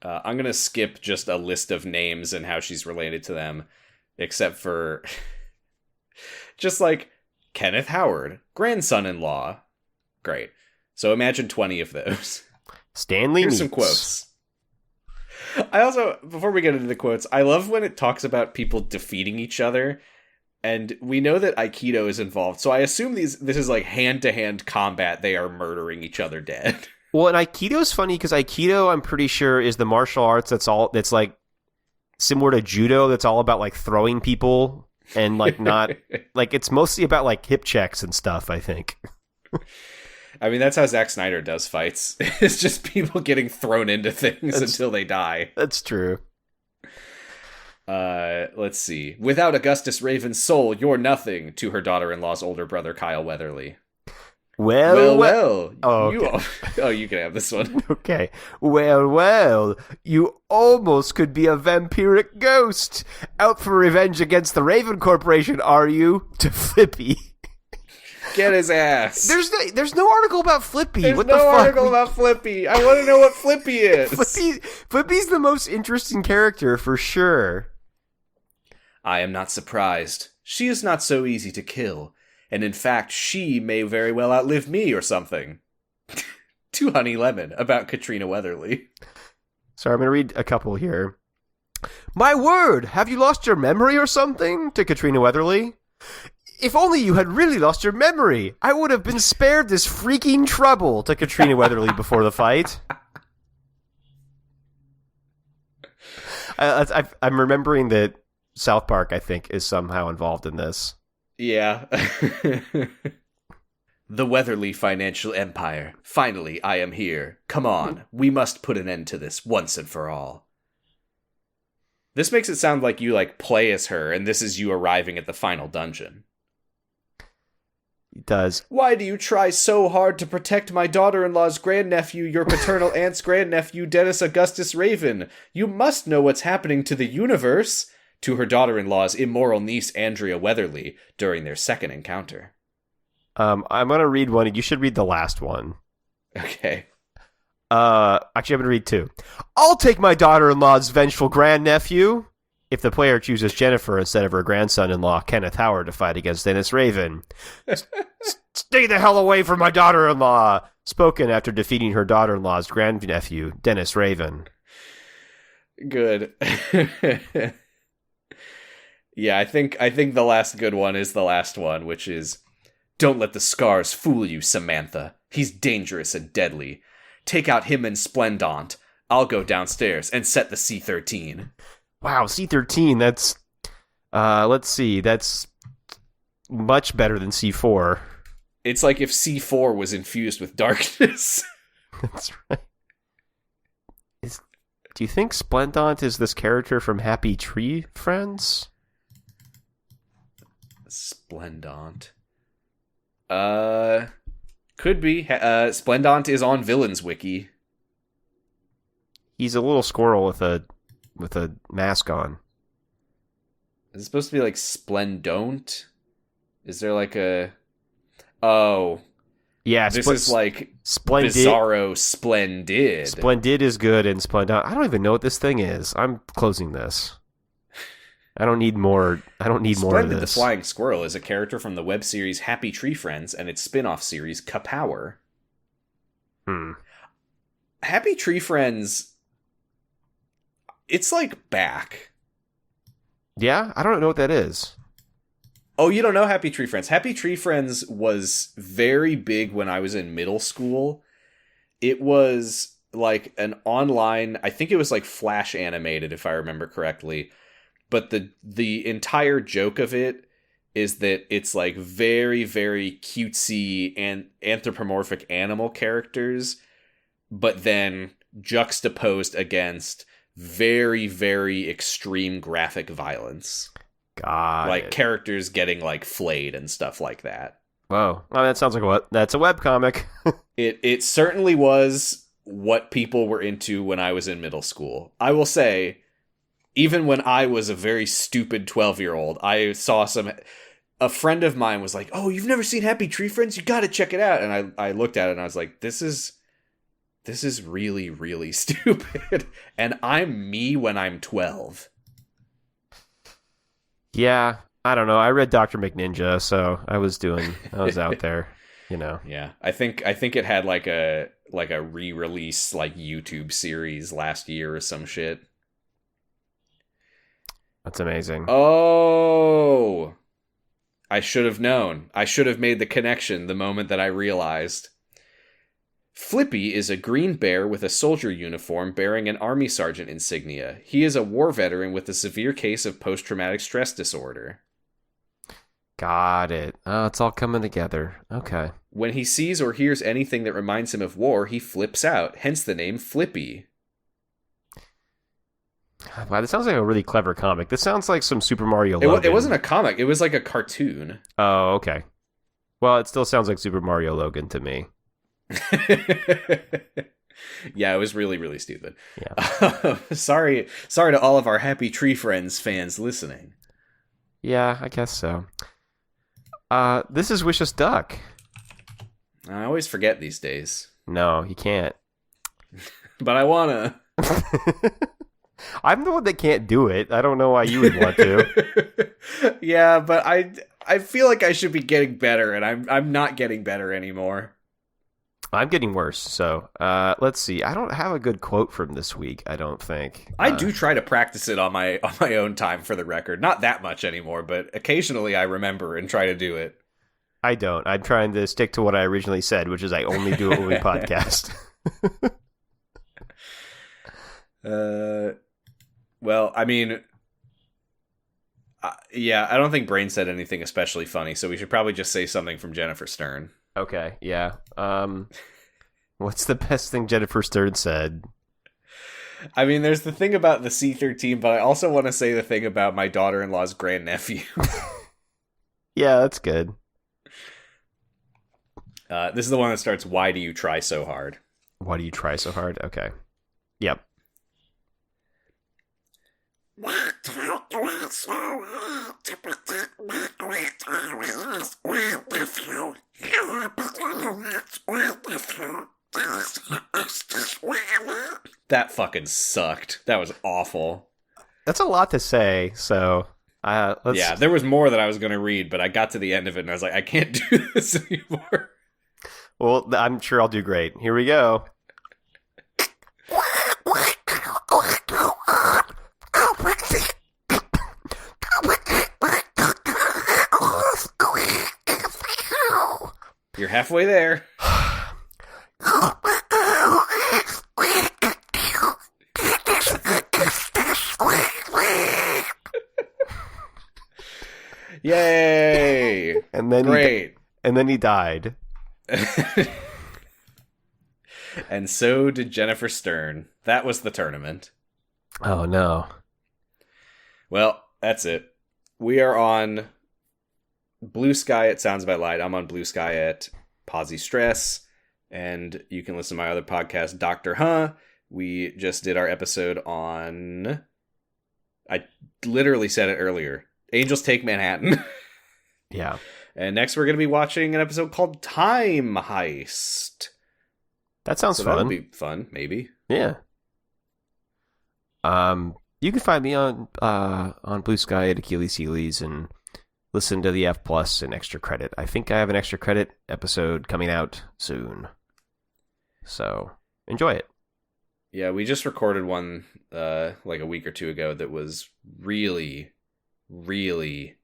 I'm going to skip just a list of names and how she's related to them, except for just like Kenneth Howard, grandson-in-law. Great. So imagine 20 of those. Stanley Here's Meeks. some quotes. I also, before we get into the quotes, I love when it talks about people defeating each other. And we know that Aikido is involved, so I assume this is like hand-to-hand combat. They are murdering each other dead. Well, and Aikido's funny because Aikido, I'm pretty sure, is the martial arts that's like similar to Judo. That's all about like throwing people and like not like it's mostly about like hip checks and stuff, I think. I mean, that's how Zack Snyder does fights. It's just people getting thrown into things until they die. That's true. Let's see. Without Augustus Raven's soul, you're nothing, to her daughter-in-law's older brother, Kyle Weatherly. Well. Oh, okay. You can have this one. Okay. Well. You almost could be a vampiric ghost. Out for revenge against the Raven Corporation, are you? To Flippy. Get his ass. There's no article about Flippy. There's what no the fuck? article about Flippy. I want to know what Flippy is. Flippy's the most interesting character for sure. I am not surprised. She is not so easy to kill. And in fact, she may very well outlive me or something. To Honey Lemon, about Katrina Weatherly. So I'm going to read a couple here. My word, have you lost your memory or something? To Katrina Weatherly. If only you had really lost your memory. I would have been spared this freaking trouble. To Katrina Weatherly before the fight. I'm remembering that South Park, I think, is somehow involved in this. Yeah. The Weatherly financial empire. Finally, I am here. Come on, we must put an end to this once and for all. This makes it sound like you like play as her, and this is you arriving at the final dungeon. It does. Why do you try so hard to protect my daughter-in-law's grandnephew, your paternal aunt's grandnephew, Dennis Augustus Raven? You must know what's happening to the universe. To her daughter-in-law's immoral niece, Andrea Weatherly, during their second encounter. I'm going to read one. You should read the last one. Okay. Actually, I'm going to read two. I'll take my daughter-in-law's vengeful grandnephew. If the player chooses Jennifer instead of her grandson-in-law, Kenneth Howard, to fight against Dennis Raven. Stay the hell away from my daughter-in-law. Spoken after defeating her daughter-in-law's grandnephew, Dennis Raven. Good. Yeah, I think the last good one is the last one, which is, don't let the scars fool you, Samantha. He's dangerous and deadly. Take out him and Splendant. I'll go downstairs and set the C-13. Wow, C-13, that's... let's see, that's much better than C4. It's like if C4 was infused with darkness. That's right. Do you think Splendant is this character from Happy Tree Friends? Splendant. Could be. Splendant is on Villains Wiki. He's a little squirrel with a mask on. Is it supposed to be like Splendont? Is there like a... Oh. Yeah, this is like Splendid. Bizarro Splendid. Splendid is good and Splendant. I don't even know what this thing is. I'm closing this. I don't need more of this. Splendid the Flying Squirrel is a character from the web series Happy Tree Friends and its spin-off series Kapower. Happy Tree Friends, it's like back. Yeah? I don't know what that is. Oh, you don't know Happy Tree Friends? Happy Tree Friends was very big when I was in middle school. It was like an online, I think it was like Flash animated if I remember correctly. But the entire joke of it is that it's like very, very cutesy and anthropomorphic animal characters but then juxtaposed against very, very extreme graphic violence. Got characters getting like flayed and stuff like that. Whoa. Well, that sounds like that's a webcomic. It certainly was what people were into when I was in middle school. I will say, even when I was a very stupid 12-year-old, I saw a friend of mine was like, "Oh, you've never seen Happy Tree Friends? You got to check it out." And I looked at it and I was like, this is really, really stupid. And I'm me when I'm 12. Yeah, I don't know. I read Dr. McNinja, so I was out there, Yeah, I think it had like a re-release like YouTube series last year or some shit. That's amazing. Oh, I should have known. I should have made the connection the moment that I realized. Flippy is a green bear with a soldier uniform bearing an army sergeant insignia. He is a war veteran with a severe case of post-traumatic stress disorder. Got it. Oh, it's all coming together. Okay. When he sees or hears anything that reminds him of war, he flips out, hence the name Flippy. Wow, this sounds like a really clever comic. This sounds like some Super Mario Logan. It wasn't a comic. It was like a cartoon. Oh, okay. Well, it still sounds like Super Mario Logan to me. Yeah, it was really, really stupid. Yeah. Sorry to all of our Happy Tree Friends fans listening. Yeah, I guess so. This is Wish Us Duck. I always forget these days. No, you can't. But I wanna. I'm the one that can't do it. I don't know why you would want to. Yeah, but I feel like I should be getting better, and I'm not getting better anymore. I'm getting worse. So let's see. I don't have a good quote from this week, I don't think. I do try to practice it on my own time, for the record. Not that much anymore, but occasionally I remember and try to do it. I don't. I'm trying to stick to what I originally said, which is I only do it when we podcast. Well, I mean, yeah, I don't think Brain said anything especially funny, so we should probably just say something from Jennifer Stern. Okay, yeah. What's the best thing Jennifer Stern said? I mean, there's the thing about the C-13, but I also want to say the thing about my daughter-in-law's grandnephew. Yeah, that's good. This is the one that starts, "Why do you try so hard?" Why do you try so hard? Okay. Yep. Why do you try so hard to protect my grandfather's grandnephew? That fucking sucked. That was awful. That's a lot to say, so let's... Yeah, there was more that I was going to read, but I got to the end of it and I was like, I can't do this anymore. Well, I'm sure I'll do great. Here we go. You're halfway there. Yay! And then great. And then he died. And so did Jennifer Stern. That was the tournament. Oh no. Well, that's it. We are on Blue Sky at Sounds About Light. I'm on Blue Sky at Posy Stress. And you can listen to my other podcast, Dr. Huh. We just did our episode on... I literally said it earlier. Angels Take Manhattan. Yeah. And next we're going to be watching an episode called Time Heist. That sounds fun. That'll be fun, maybe. Yeah. You can find me on Blue Sky at Achilles Heelys and listen to the F Plus and Extra Credit. I think I have an Extra Credit episode coming out soon. So, enjoy it. Yeah, we just recorded one like a week or two ago that was really, really,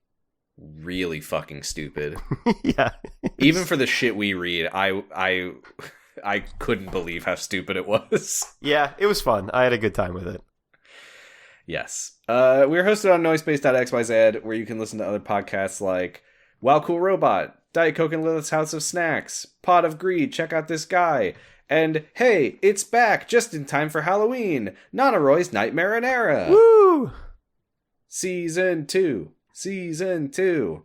really fucking stupid. Yeah. Even for the shit we read, I couldn't believe how stupid it was. Yeah, it was fun. I had a good time with it. Yes. We're hosted on noisepace.xyz, where you can listen to other podcasts like Wow Cool Robot, Diet Coke and Lilith's House of Snacks, Pot of Greed, Check Out This Guy, And hey, it's back just in time for Halloween. Nanaroy's Nightmare and Era. Woo! Season 2. Season 2.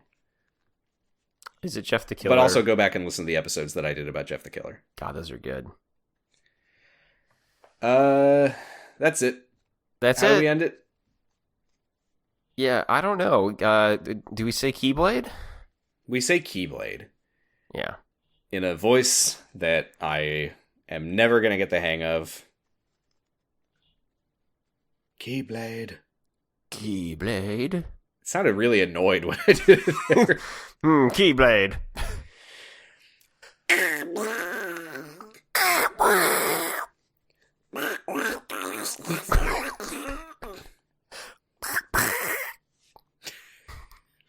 Is it Jeff the Killer? But also go back and listen to the episodes that I did about Jeff the Killer. God, those are good. That's it. That's How it. do we end it? Yeah, I don't know. Do we say Keyblade? We say Keyblade. Yeah. In a voice that I am never going to get the hang of. Keyblade. Keyblade. It sounded really annoyed when I did it there. Keyblade.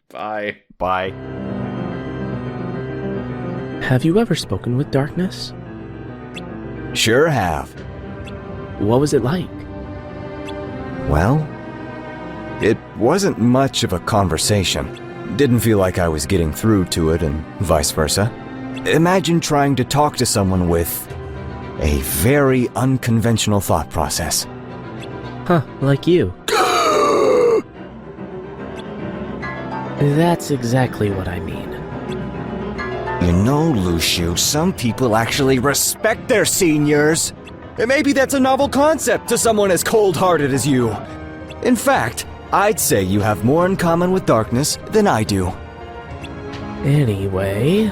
Bye. Bye. Have you ever spoken with darkness? Sure have. What was it like? Well, it wasn't much of a conversation. Didn't feel like I was getting through to it, and vice versa. Imagine trying to talk to someone with a very unconventional thought process. Huh, like you. That's exactly what I mean. You know, Luciu, some people actually respect their seniors. And maybe that's a novel concept to someone as cold-hearted as you. In fact, I'd say you have more in common with darkness than I do. Anyway...